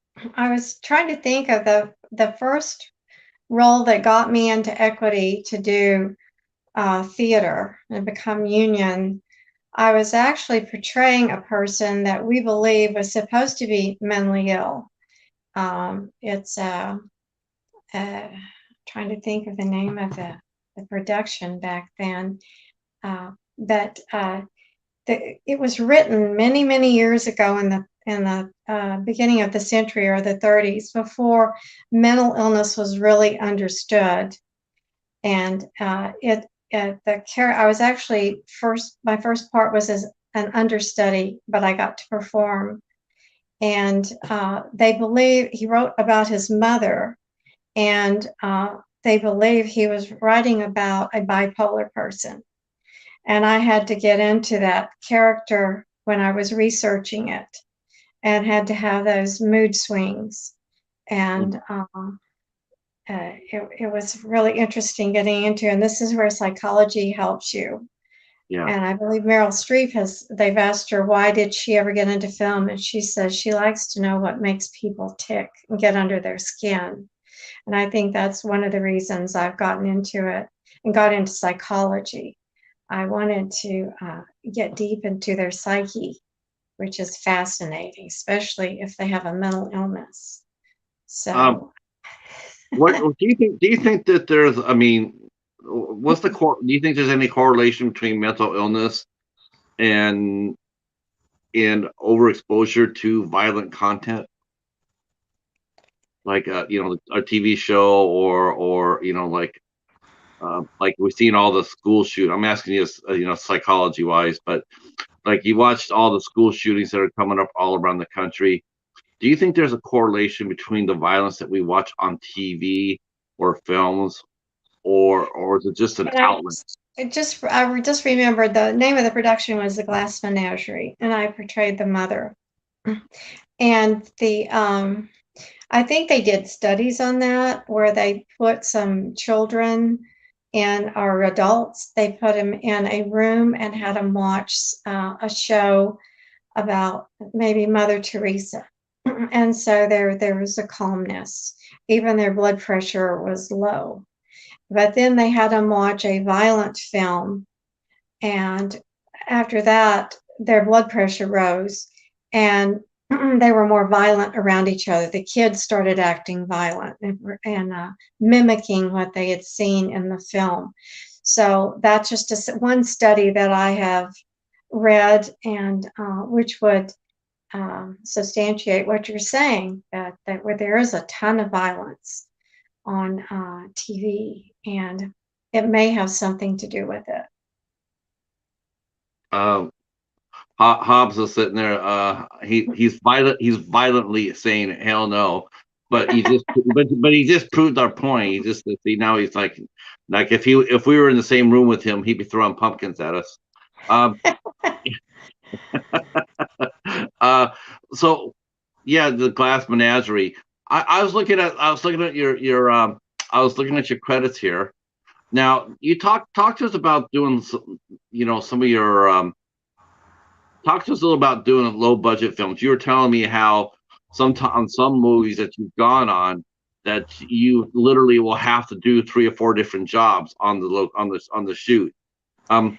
was trying to think of the first role that got me into equity to do theater and become union. I was actually portraying a person that we believe was supposed to be mentally ill. It's uh, trying to think of the name of the production back then, but it was written many, many years ago in the beginning of the century or the 30s, before mental illness was really understood. And I was actually my first part was as an understudy, but I got to perform. And they believe he wrote about his mother, and they believe he was writing about a bipolar person. And I had to get into that character when I was researching it, and had to have those mood swings. Mm, And it was really interesting getting into, and this is where psychology helps you. yeah. And I believe Meryl Streep they've asked her, why did she ever get into film? And she says she likes to know what makes people tick and get under their skin. And I think that's one of the reasons I've gotten into it and got into psychology. I wanted to get deep into their psyche, which is fascinating, especially if they have a mental illness. Um, So, what do you think? Do you think that there's? I mean, what's the core? Do you think there's any correlation between mental illness and overexposure to violent content, like a TV show, or like we've seen all the school shoot. I'm asking you, psychology wise, but like you watched all the school shootings that are coming up all around the country. Do you think there's a correlation between the violence that we watch on TV or films, or is it just an and outlet? I just remembered the name of the production was The Glass Menagerie, and I portrayed the mother. And I think they did studies on that where they put some children and our adults, they put them in a room and had them watch a show about maybe Mother Teresa. And so there was a calmness. Even their blood pressure was low. But then they had them watch a violent film, and after that, their blood pressure rose, and they were more violent around each other. The kids started acting violent and mimicking what they had seen in the film. So that's just one study that I have read, and which would substantiate what you're saying, that where there is a ton of violence on TV, and it may have something to do with it. Um, Hobbs is sitting there. He's violently saying hell no, but he just proved our point. He just see now he's like if we were in the same room with him, he'd be throwing pumpkins at us. Um, uh, so yeah, the Glass Menagerie. I was looking at your I was looking at your credits here. Now you talk to us about doing some of your talk to us a little about doing low budget films. You were telling me how sometimes some movies that you've gone on that you literally will have to do 3 or 4 different jobs on the shoot. Um,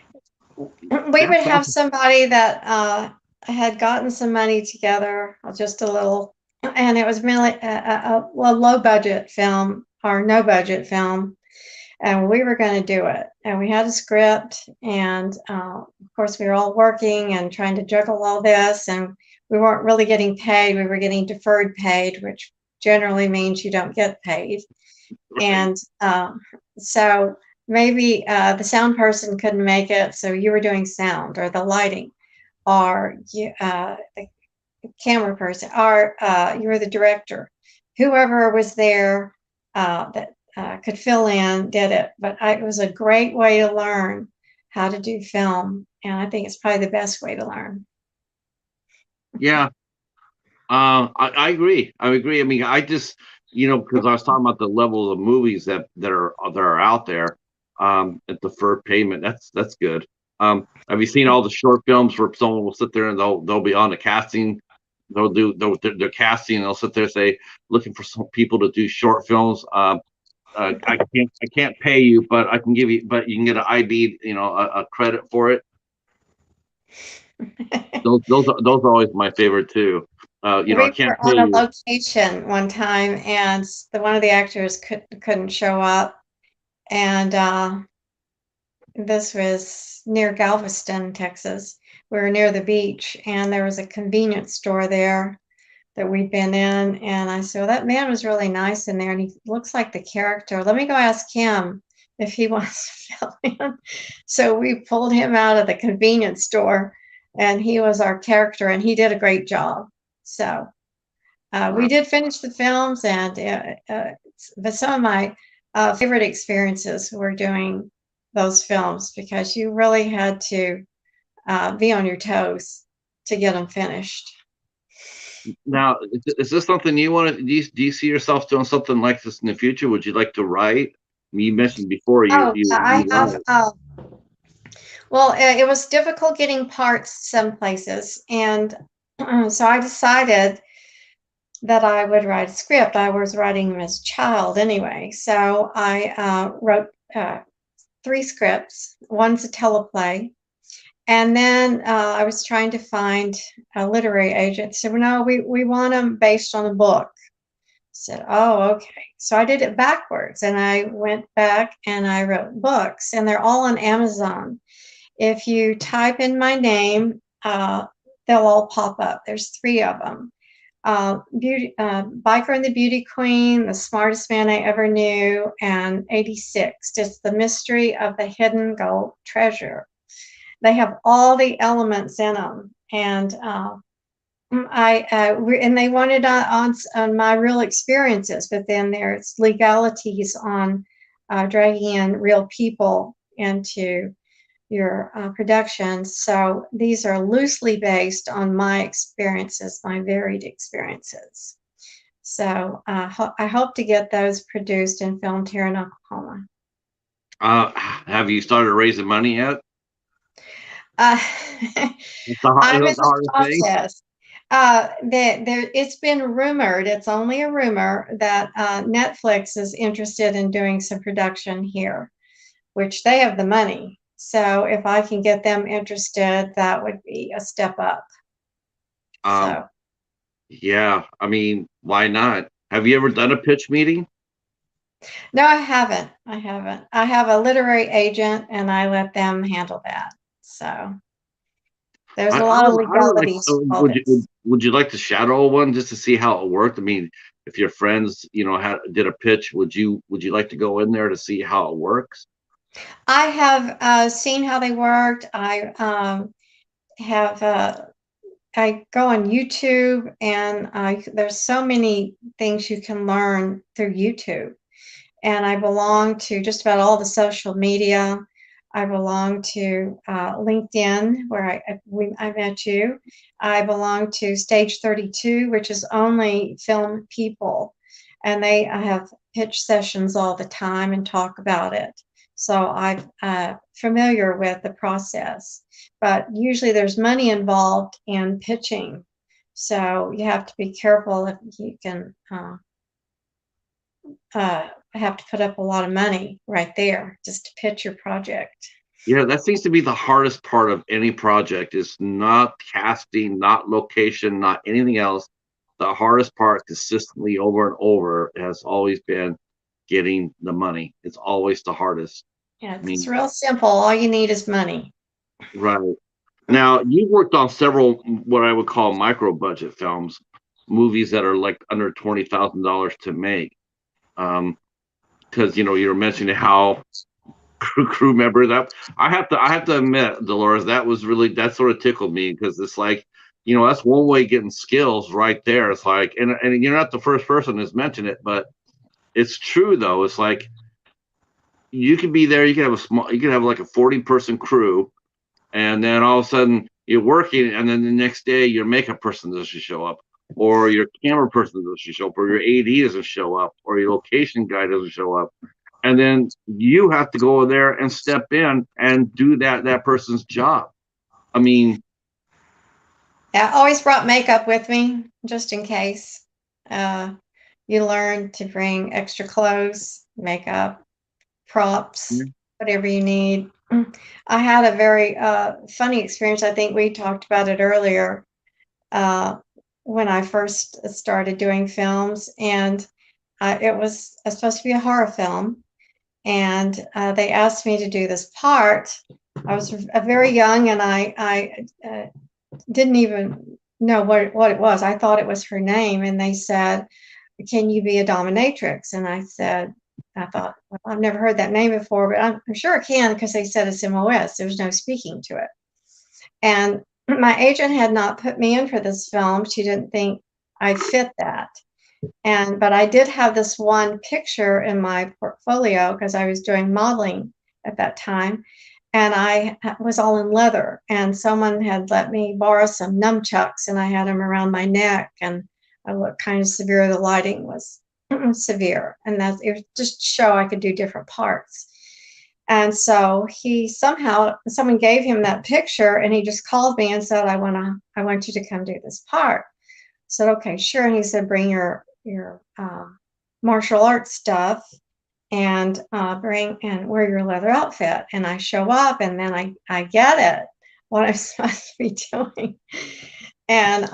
We would have somebody that had gotten some money together, just a little, and it was really a low budget film or no budget film, and we were going to do it. And we had a script, and of course, we were all working and trying to juggle all this, and we weren't really getting paid. We were getting deferred paid, which generally means you don't get paid. And so maybe the sound person couldn't make it, so you were doing sound or the lighting, or the camera person, or you were the director. Whoever was there that could fill in did it. But it was a great way to learn how to do film, and I think it's probably the best way to learn. yeah, I agree. I agree. I mean, I just because I was talking about the levels of movies that are out there at deferred payment. That's good. Have you seen all the short films where someone will sit there and they'll be on the casting? They're casting. They'll sit there and say looking for some people to do short films. I can't pay you, but I can give you, but you can get an IB, a credit for it. Those are always my favorite too. I We can't were pay on a you. location one time, and one of the actors couldn't show up, and this was near Galveston, Texas. We were near the beach, and there was a convenience store there that we'd been in. And I said, well, that man was really nice in there, and he looks like the character. Let me go ask him if he wants to fill in. So we pulled him out of the convenience store, and he was our character, and he did a great job. So we did finish the films, and but some of my favorite experiences were doing those films, because you really had to be on your toes to get them finished. Now, is this something you want to? Do you see yourself doing something like this in the future? Would you like to write? You mentioned before Oh, I you have. write. Well, it was difficult getting parts some places, and so I decided that I would write a script. I was writing them as a child anyway, so I wrote 3 scripts. One's a teleplay. And then I was trying to find a literary agent. Said, well, no, we want them based on a book. Said, oh, okay. So I did it backwards, and I went back and I wrote books, and they're all on Amazon. If you type in my name, they'll all pop up. There's 3 of them. Biker and the Beauty Queen, The Smartest Man I Ever Knew, and 86. It's the mystery of the hidden gold treasure. They have all the elements in them, and and they wanted on my real experiences, but then there's legalities on dragging in real people into your productions. So these are loosely based on my experiences, my varied experiences. So I hope to get those produced and filmed here in Oklahoma. Have you started raising money yet? Uh, It's I'm in the the hardest thing. process. It's been rumored, it's only a rumor, that Netflix is interested in doing some production here, which they have the money. So if I can get them interested, that would be a step up. Um, So, yeah, I mean, why not? Have you ever done a pitch meeting? no, I haven't. I haven't. I have a literary agent and I let them handle that. So there's a lot of I would like. legalities to all Would you this. would you like to shadow one just to see how it worked? I mean, if your friends, had did a pitch, would you like to go in there to see how it works? I have seen how they worked. Have I go on YouTube, and there's so many things you can learn through YouTube. And I belong to just about all the social media. I belong to LinkedIn, where I met you. I belong to Stage 32, which is only film people, and I have pitch sessions all the time and talk about it. So I'm familiar with the process, but usually there's money involved in pitching. So you have to be careful if you can have to put up a lot of money right there just to pitch your project. Yeah, that seems to be the hardest part of any project is not casting, not location, not anything else. The hardest part consistently over and over has always been getting the money. It's always the hardest. Yeah, I it's mean, real simple. All you need is money. right. Now, you've worked on several what I would call micro budget films, movies that are like under $20,000 to make. Um, because you were mentioning how crew member that I have to admit, Dolores, that sort of tickled me because it's like, that's one way of getting skills right there. It's like, and you're not the first person that's mentioned it, but it's true though. It's like you could be there, you could have like a 40-person crew, and then all of a sudden you're working, and then the next day your makeup person doesn't show up, or your camera person doesn't show up, or your AD doesn't show up, or your location guy doesn't show up, and then you have to go there and step in and do that person's job. I mean, Yeah, I always brought makeup with me just in case. Uh, you learn to bring extra clothes, makeup, props, whatever you need. I had a very funny experience. I think we talked about it earlier uh, when I first started doing films, and it was supposed to be a horror film. And they asked me to do this part. I was very young, and I didn't even know what it was. I thought it was her name, and they said, "Can you be a dominatrix?" And I said, "I thought, well, I've never heard that name before, but I'm sure I can because they said it's MOS. There's no speaking to it." And my agent had not put me in for this film. She didn't think I fit that. But I did have this one picture in my portfolio because I was doing modeling at that time, and I was all in leather. And someone had let me borrow some nunchucks, and I had them around my neck, and I looked kind of severe. The lighting was severe, and that it was just to show I could do different parts. And so someone gave him that picture, and he just called me and said, I want you to come do this part." I said, "Okay, sure." And he said, "Bring your martial arts stuff, and bring and wear your leather outfit." And I show up, and then I get it, what I'm supposed to be doing. And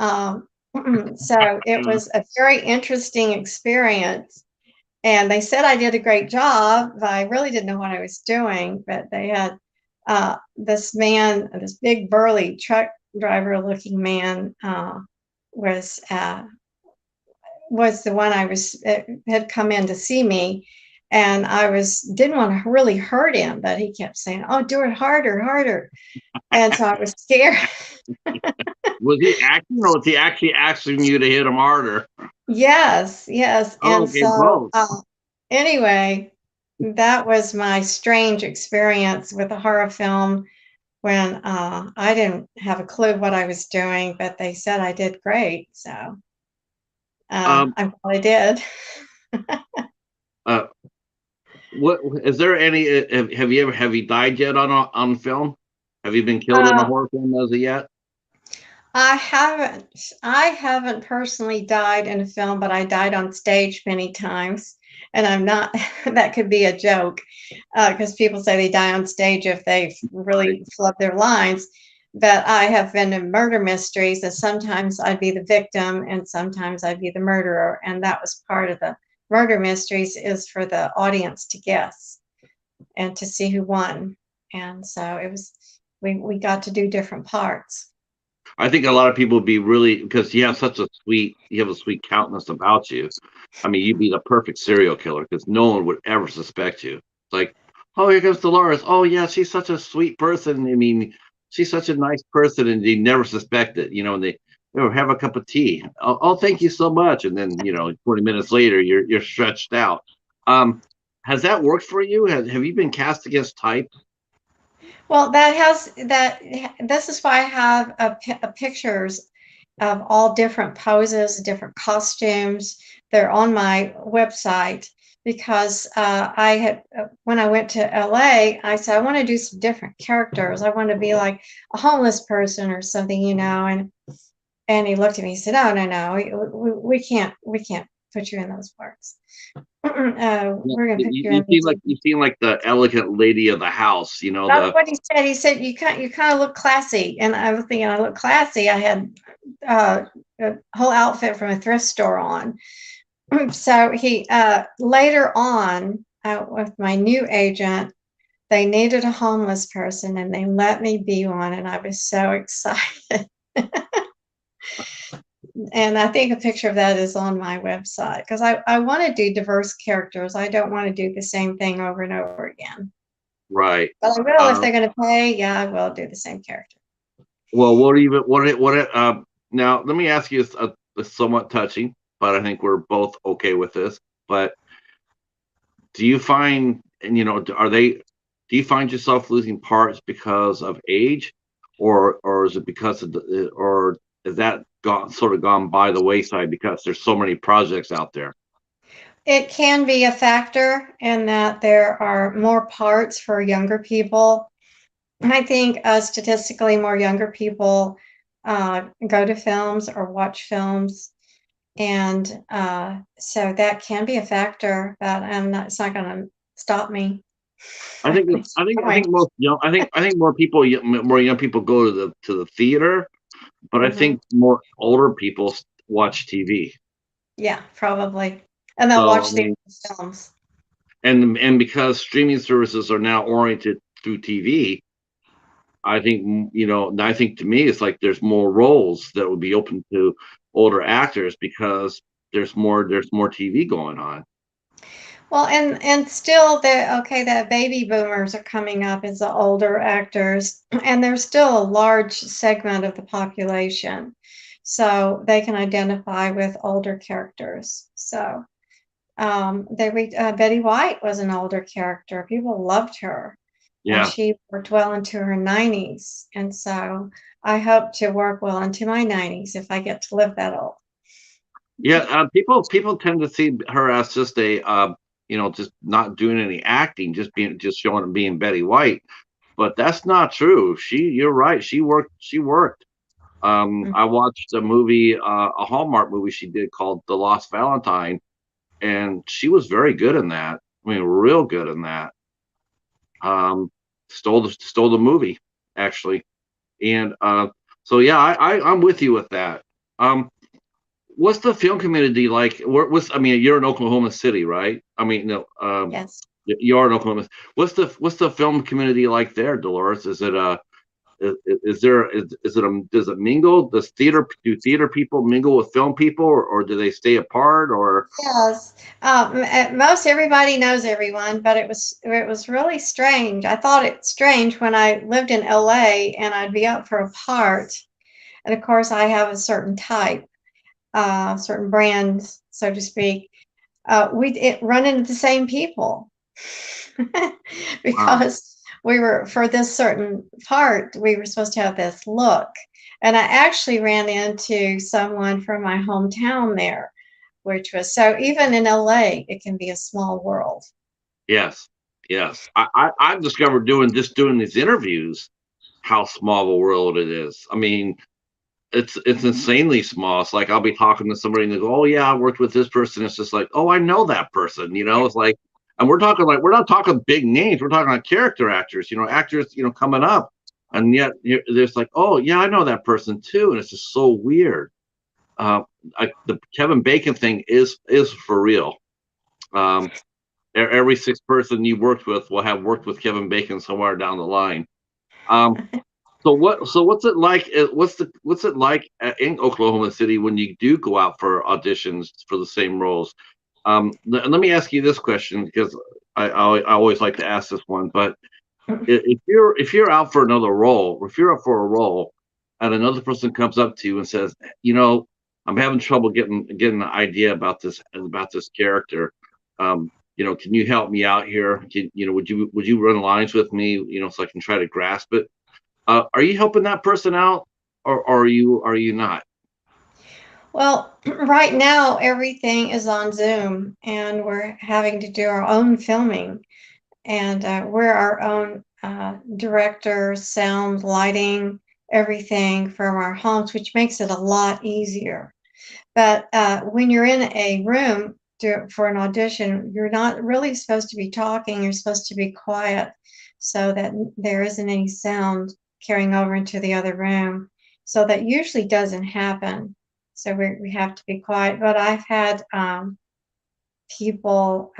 so it was a very interesting experience. And they said I did a great job, but I really didn't know what I was doing. But they had this man, this big burly truck driver looking man, was was the one I was had come in to see me, and I was didn't want to really hurt him, but he kept saying, "Oh, do it harder, harder," and so I was scared. was he acting or was he actually asking you to hit him harder? Yes, yes, Oh, and okay, so both. anyway, that was my strange experience with a horror film when I didn't have a clue what I was doing, but they said I did great, so Um, I'm glad I did. uh, what is there any? Have you died yet on film? Have you been killed in a Uh, horror film as of yet? I haven't personally died in a film, but I died on stage many times, and I'm not. That could be a joke, because people say they die on stage if they've Right. really flubbed their lines. But I have been in murder mysteries, and sometimes I'd be the victim, and sometimes I'd be the murderer, and that was part of the murder mysteries is for the audience to guess and to see who won. And so it was we got to do different parts. I think a lot of people would be really because you have a sweet countenance about you. I mean, you'd be the perfect serial killer because no one would ever suspect you. It's like, oh, here comes Dolores. Oh, yeah, she's such a sweet person. I mean, she's such a nice person, and they never suspect it. And they have a cup of tea. Oh, thank you so much. And then 20 minutes later, you're stretched out. Um, has that worked for you? Have you been cast against type? Well, that has that. This is why I have pictures of all different poses, different costumes. They're on my website because I had when I went to LA, I said I want to do some different characters. I want to be like a homeless person or something, and he looked at me and said, "Oh, no, no, we can't put you in those parts. Yeah, We're going to put you you in seem these." like the elegant lady of the house. That's The what he said. He said you kind of look classy, and I was thinking I look classy. I had uh, a whole outfit from a thrift store on. So he later on with my new agent, they needed a homeless person, and they let me be one, and I was so excited. And I think a picture of that is on my website because I want to do diverse characters. I don't want to do the same thing over and over again. right. But I will if Uh, they're going to pay. Yeah, I will do the same character. well, now let me ask you a somewhat touching, but I think we're both okay with this. But do you find, and do you find yourself losing parts because of age, or is it because or is that gone by the wayside because there's so many projects out there? It can be a factor in that there are more parts for younger people. I think statistically, more younger people go to films or watch films, and so that can be a factor. But it's not going to stop me. It's I going. think most young more young people go to the theater, but I Mhm. think more older people watch TV. Yeah, probably, and they'll So I watch the mean, films. and because streaming services are now oriented through TV, I think to me it's like there's more roles that would be open to older actors because there's more TV going on. Well, and still the baby boomers are coming up as the older actors, and there's still a large segment of the population, so they can identify with older characters. So Betty White was an older character. People loved her, and Yeah, she worked well into her 90s. And so I hope to work well into my 90s if I get to live that old. yeah. People tend to see her as just just not doing any acting, just showing and being Betty White. But that's not true. You're right. She worked. I watched a Hallmark movie she did called The Lost Valentine, and she was very good in that. I mean, real good in that. Um, stole the movie actually, and so yeah, I'm with you with that. Um, what's the film community like? I mean, you're in Oklahoma City, right? I mean, no, Yes. you are in Oklahoma. What's the film community like there, Dolores? Is it is there is it does it mingle? Do theater people mingle with film people, or do they stay apart? Or Yes, most everybody knows everyone, but it was really strange. I thought it strange when I lived in LA and I'd be up for a part, and of course I have a certain type, certain brand, so to speak. We'd run into the same people wow, because we were for this certain part we were supposed to have this look, and I actually ran into someone from my hometown there, which was so even in LA, it can be a small world. Yes, yes. I've discovered doing these interviews how small of a world it is. I mean, it's insanely small. It's like I'll be talking to somebody and they go, "Oh yeah, I worked with this person." It's just like, "Oh, I know that person." It's like, and we're talking like we're not talking big names. We're talking like character actors. Actors. Coming up, and yet there's like, "Oh yeah, I know that person too," and it's just so weird. Uh, the Kevin Bacon thing is for real. Um, every sixth person you worked with will have worked with Kevin Bacon somewhere down the line. Um, so what's it like? What's it like in Oklahoma City when you do go out for auditions for the same roles? Let me ask you this question because I always like to ask this one. But if you're out for another role, or if you're up for a role, and another person comes up to you and says, I'm having trouble getting an idea about this character. Can you help me out here? Would you run lines with me? So I can try to grasp it. Are you helping that person out, or are you not? Well, right now everything is on Zoom, and we're having to do our own filming, and we're our own director, sound, lighting, everything from our homes, which makes it a lot easier. But when you're in a room for an audition, you're not really supposed to be talking. You're supposed to be quiet so that there isn't any sound carrying over into the other room. So that usually doesn't happen. So we have to be quiet. But I've had people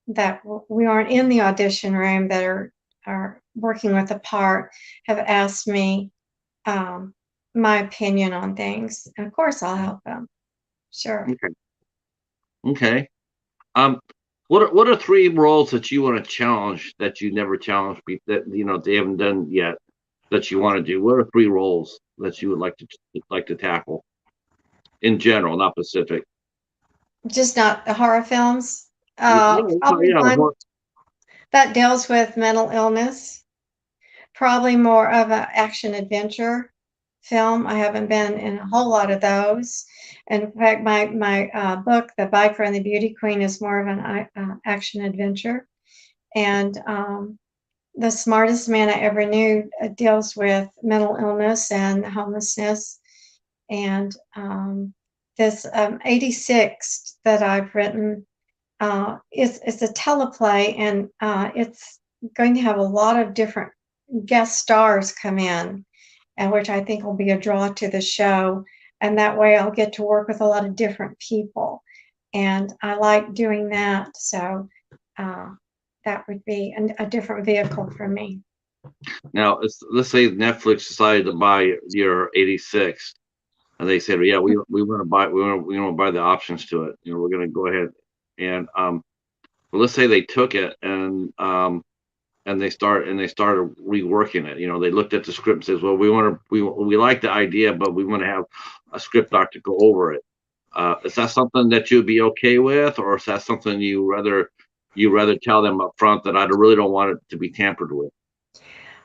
that we aren't in the audition room that are working with the part have asked me um, my opinion on things. And of course, I'll help them. Sure. Okay. Okay. Um, what are three roles that you want to challenge that you never challenged that they haven't done yet that you want to do? What are three roles that you would like to tackle in general, not specific? Just not the horror films. Yeah, Probably yeah. one that deals with mental illness. Probably more of an action adventure film. I haven't been in a whole lot of those. In fact, my book, The Biker and the Beauty Queen, is more of an action adventure. And The Smartest Man I Ever Knew deals with mental illness and homelessness. And this 86 that I've written, it's a teleplay, and it's going to have a lot of different guest stars come in, and which I think will be a draw to the show. And that way I'll get to work with a lot of different people. And I like doing that. So uh, that would be a different vehicle for me. Now, let's say Netflix decided to buy your 86, and they said, "Yeah, we want to buy we want to buy the options to it. We're going to go ahead and well, let's say they took it and they started reworking it. They looked at the script and says, "Well, we like the idea, but we want to have a script doctor go over it." Is that something that you'd be okay with, or is that something you rather tell them up front that I really don't want it to be tampered with?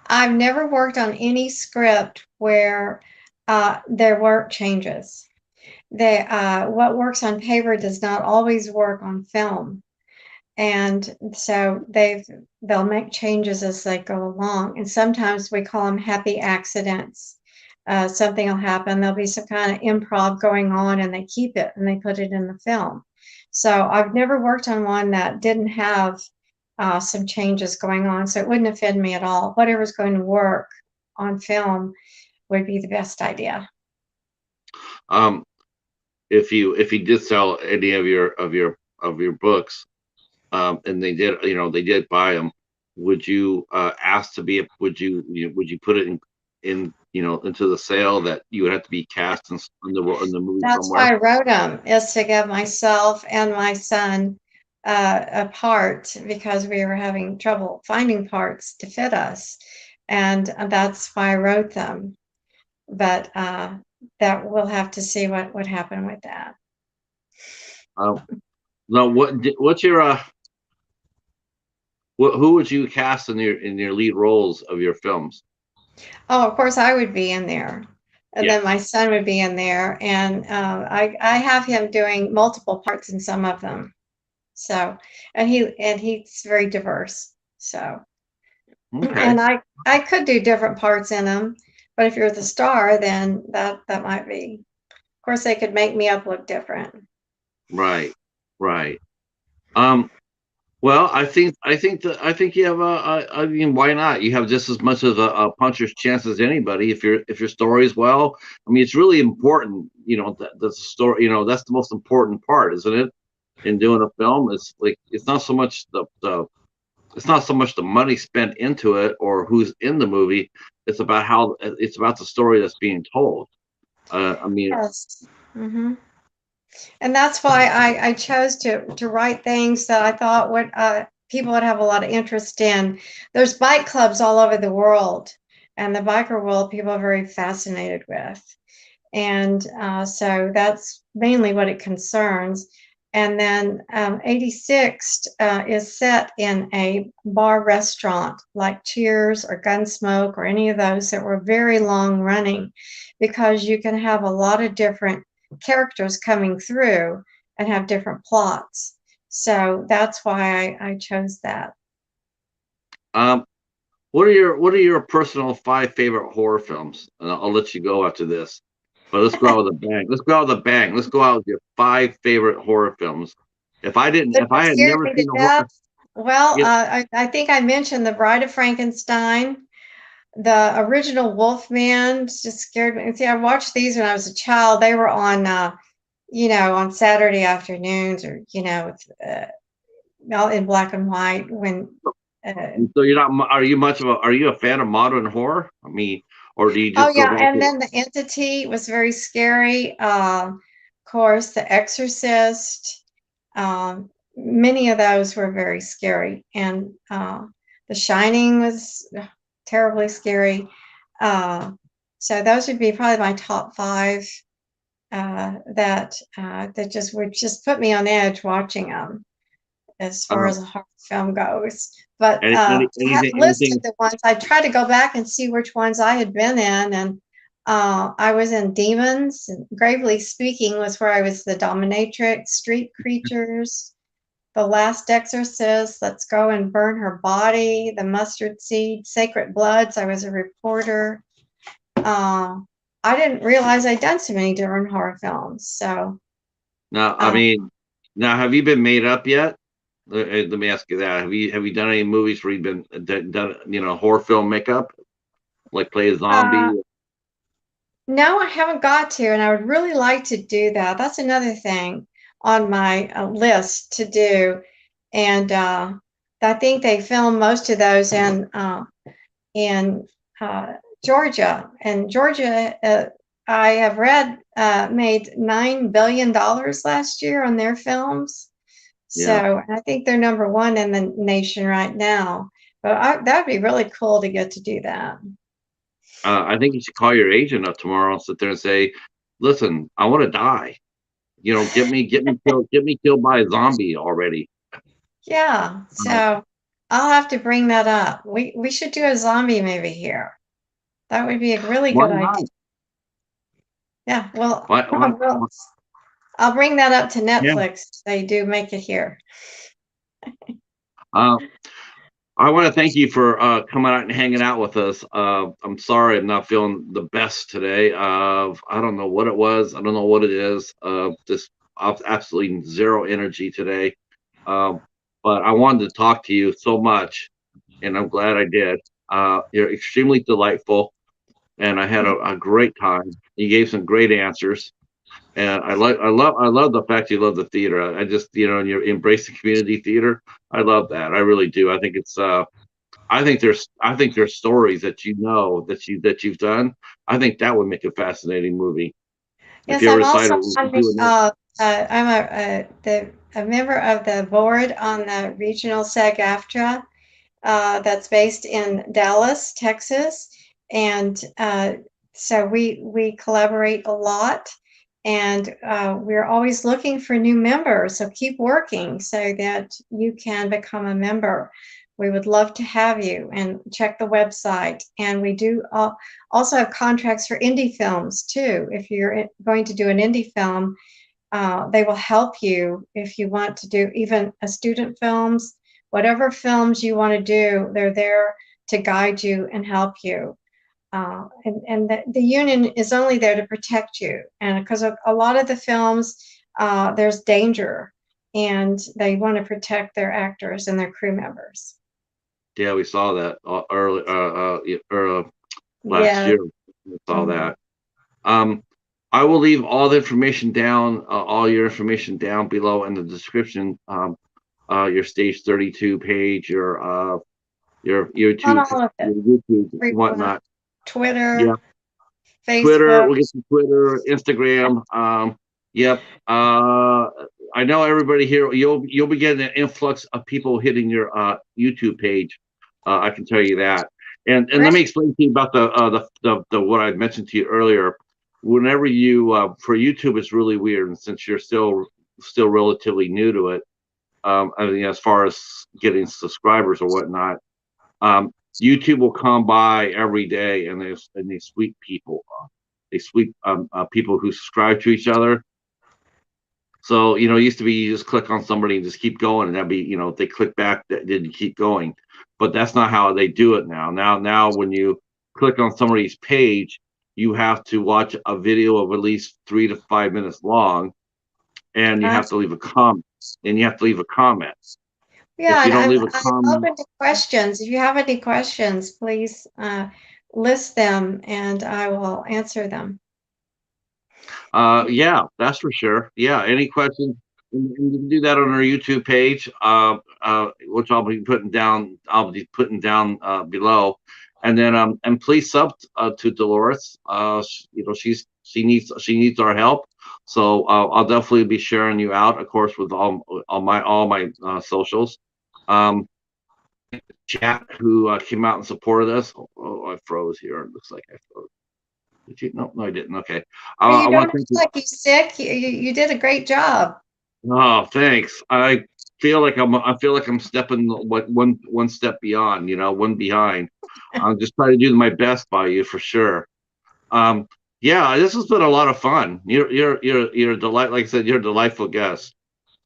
I've never worked on any script where there weren't changes. What works on paper does not always work on film. And so they'll make changes as they go along, and sometimes we call them happy accidents. Something will happen, there'll be some kind of improv going on, and they keep it and they put it in the film. So I've never worked on one that didn't have some changes going on, so it wouldn't offend me at all. Whatever's going to work on film would be the best idea. Um, if you did sell any of your books, and they did buy them, would you ask to be? Would you put it into the sale that you would have to be cast in the movie That's somewhere? why I wrote them, is to give myself and my son a part, because we were having trouble finding parts to fit us, and that's why I wrote them. But that we'll have to see what would happen with that. Um, now, what's your who would you cast in your lead roles of your films? Oh, of course, I would be in there, and Yeah. then my son would be in there, and I have him doing multiple parts in some of them. So, and he's very diverse. So, Okay. and I could do different parts in them, but if you're the star, then that might be. Of course, they could make me up look different. Right. Right. Um, well, I think you have I mean, why not? You have just as much of a puncher's chance as anybody if your story is well. I mean, it's really important, that that's the story. That's the most important part, isn't it? In doing a film, it's like it's not so much the it's not so much the money spent into it or who's in the movie. It's about the story that's being told. I mean, Yes. Hmm. And that's why I chose to write things that I thought would people would have a lot of interest in. There's bike clubs all over the world, and the biker world people are very fascinated with. And so that's mainly what it concerns. And then 86 is set in a bar restaurant like Cheers or Gunsmoke or any of those that were very long running, because you can have a lot of different characters coming through and have different plots. So that's why I chose that. um, what are your personal five favorite horror films? And I'll let you go after this. But let's go out with a bang. Let's go out with a bang. Let's go out with your five favorite horror films. That If I had scared never me to seen a horror, death. Well, it, I think I mentioned The Bride of Frankenstein. The original Wolfman just scared me. See, I watched these when I was a child. They were on, on Saturday afternoons, or all in black and white. When, uh, so you're not. Are you a fan of modern horror? I mean, or do you oh just go yeah, back and to? then The Entity was very scary. Of course, The Exorcist. Many of those were very scary, and The Shining was terribly scary. Uh, so those would be probably my top five that just would just put me on edge watching them as far as Um, a horror film goes. But I have listed anything? the ones. I tried to go back and see which ones I had been in, and I was in Demons. And Gravely Speaking was where I was the dominatrix. Street Creatures, The Last Exorcist, Let's Go and Burn Her Body, The Mustard Seed, Sacred Bloods. I was a reporter. Uh, I didn't realize I'd done so many different horror films. So, Now, I uh, mean, now have you been made up yet? Let me ask you that. Have you done any movies where you've been done horror film makeup, like play a uh, zombie? no, I haven't got to, and I would really like to do that. That's another thing on my list to do. And I think they filmed most of those in Georgia. And Georgia, I have read, made $9 billion last year on their films. Yeah. So I think they're number one in the nation right now. But that'd be really cool to get to do that. I think you should call your agent up tomorrow and sit there and say, "Listen, I want to die. Get me killed by a zombie already." Yeah. Uh, So I'll have to bring that up. We should do a zombie movie here. That would be a really why good idea. not? Yeah. Well, Why, I'll bring that up to yeah. Netflix. They do make it here. Uh, I want to thank you for coming out and hanging out with us. I'm sorry I'm not feeling the best today. I don't know what it was. I don't know what it is. Just absolutely zero energy today. Um, but I wanted to talk to you so much, and I'm glad I did. You're extremely delightful, and I had a great time. You gave some great answers, and I love the fact you love the theater. I just and you're embracing community theater. I love that. I really do. I think there's stories that that you've done. I think that would make a fascinating movie if Yes, you ever I'm also decided to on do it. I'm a member of the board on the regional SAG-AFTRA that's based in Dallas, Texas, and so we collaborate a lot, and we're always looking for new members. So keep working so that you can become a member. We would love to have you, and check the website. And we do also have contracts for indie films too. If you're going to do an indie film, They will help you if you want to do even a student films, whatever films you want to do. They're there to guide you and help you. And the union is only there to protect you. And because a lot of the films, there's danger, and they want to protect their actors and their crew members. Yeah, we saw that early last Yes. year. We saw Mhm. that. Um, I will leave all the information down, all your information down below in the description. Your stage 32 page, your On YouTube, all of it. your YouTube, Everyone, whatnot. Yeah, Twitter, Twitter. Facebook. We'll get to Twitter, Instagram. Yep. I know everybody here. You'll be getting an influx of people hitting your YouTube page. I can tell you that. And let me Great. explain to you about the what I mentioned to you earlier. Whenever you for YouTube, it's really weird, and since you're still relatively new to it, I mean, as far as getting subscribers or whatnot, YouTube will come by every day, and they sweep people. They sweep people who subscribe to each other. So it used to be you just click on somebody and just keep going, and that'd be if they click back, that didn't keep going. But that's not how they do it now. Now, when you click on somebody's page, you have to watch a video of at least 3 to 5 minutes long, and you have Gotcha. to leave a comment. And you have to leave a comment. Yeah, If you and don't leave a I'm comment, open to questions. If you have any questions, please list them and I will answer them. yeah, that's for sure. Yeah, any questions? And you can do that on our YouTube page, which I'll be putting down. I'll be putting down below, and then and please sub to Dolores. She needs our help, so I'll definitely be sharing you out, of course, with all my socials. Um, Chat who came out and supported us. Oh, I froze here. It looks like I froze. Did you? No, I didn't. Okay. Well, you I don't want look to thank you. like you're sick. You did a great job. Oh, thanks. I feel like I'm stepping one step beyond, one behind. I'm just trying to do my best by you for sure. Um, yeah, this has been a lot of fun. You're a delight. Like I said, you're a delightful guest.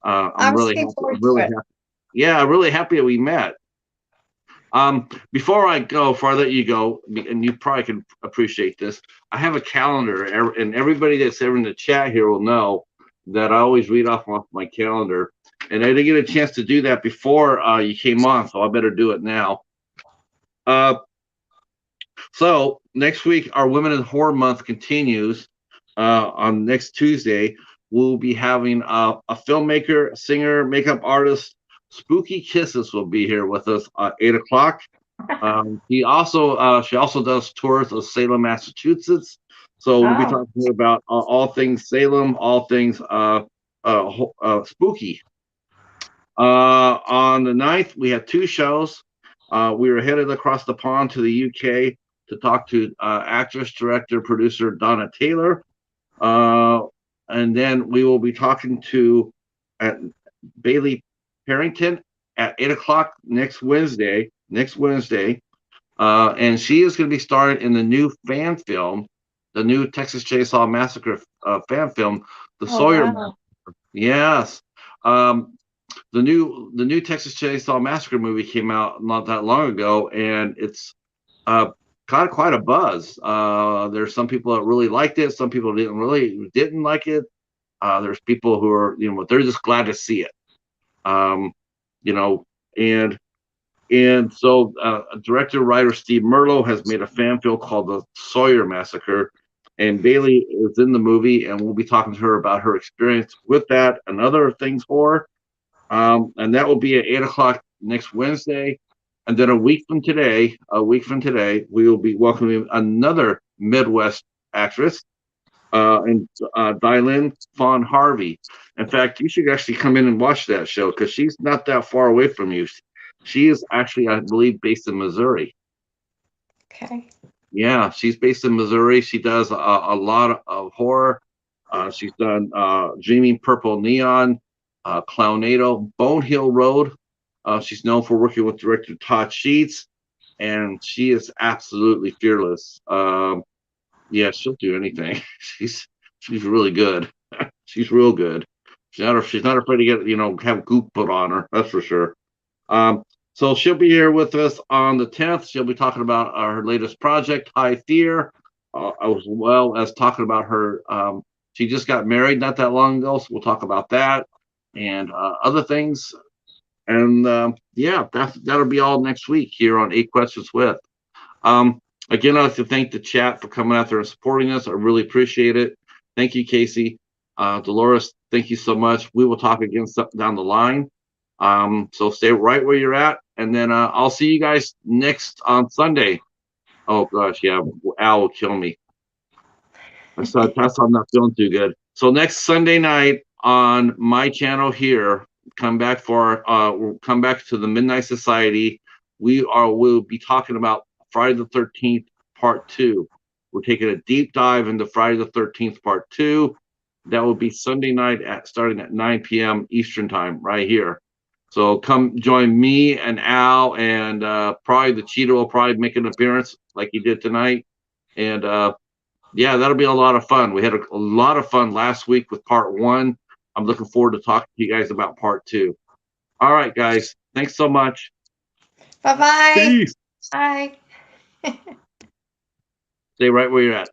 I'm I'm really looking happy. I'm forward to really it. happy. Yeah, I'm really happy that we met. Before I let you go, and you probably can appreciate this, I have a calendar, and everybody that's ever in the chat here will know that I always read off my calendar. And I didn't get a chance to do that before you came on, so I better do it now. Uh, so next week, our Women in Horror Month continues. On next Tuesday, we'll be having a filmmaker, singer, makeup artist, Spooky Kisses will be here with us at 8 o'clock. She also does tours of Salem, Massachusetts. So we'll be Oh, talking about all things Salem, all things spooky. On the 9th, we had two shows. We were headed across the pond to the UK to talk to actress, director, producer Donna Taylor. Uh, and then we will be talking to uh, Bailey Harrington at 8 o'clock next Wednesday. And she is going to be starring in the new fan film, the new Texas Chainsaw Massacre fan film, the oh Sawyer. wow. Yes, um, the new Texas Chainsaw Massacre movie came out not that long ago, and it's uh, got quite a buzz. There's some people that really liked it. Some people didn't like it. There's people who are they're just glad to see it. Um, you know, and so, director writer Steve Merlo has made a fan film called The Sawyer Massacre, and Bailey is in the movie, and we'll be talking to her about her experience with that and other things horror. And that will be at 8 o'clock next Wednesday, and then a week from today, we will be welcoming another Midwest actress, and Dylan Fawn Harvey. In fact, you should actually come in and watch that show because she's not that far away from you. She is actually, I believe, based in Missouri. Okay. Yeah, she's based in Missouri. She does a lot of horror. She's done Dreaming Purple Neon, Clownado, Bone Hill Road. She's known for working with director Todd Sheets, and she is absolutely fearless. Yeah, she'll do anything. She's really good. She's real good. She's not afraid to get have goop put on her. That's for sure. So she'll be here with us on the 10th. She'll be talking about her latest project, High Fear, as well as talking about her. She just got married not that long ago, so we'll talk about that and other things. And yeah, that'll be all next week here on 8 Questions With. Again, I'd like to thank the chat for coming out there and supporting us. I really appreciate it. Thank you, Casey. Delores, thank you so much. We will talk again down the line. So stay right where you're at. And then I'll see you guys next on Sunday. Oh, gosh, yeah. Al will kill me. That's I'm not feeling too good. So next Sunday night on my channel here, we'll come back to the Midnight Society. We'll be talking about Friday the 13th part 2. We're taking a deep dive into Friday the 13th part 2. That will be Sunday night starting at 9 p.m. Eastern time right here. So come join me and Al, and probably the Cheetah will probably make an appearance like he did tonight. And yeah, that'll be a lot of fun. We had a lot of fun last week with part 1. I'm looking forward to talking to you guys about part 2. All right, guys. Thanks so much. Bye-bye. Peace. Bye. Stay right where you're at.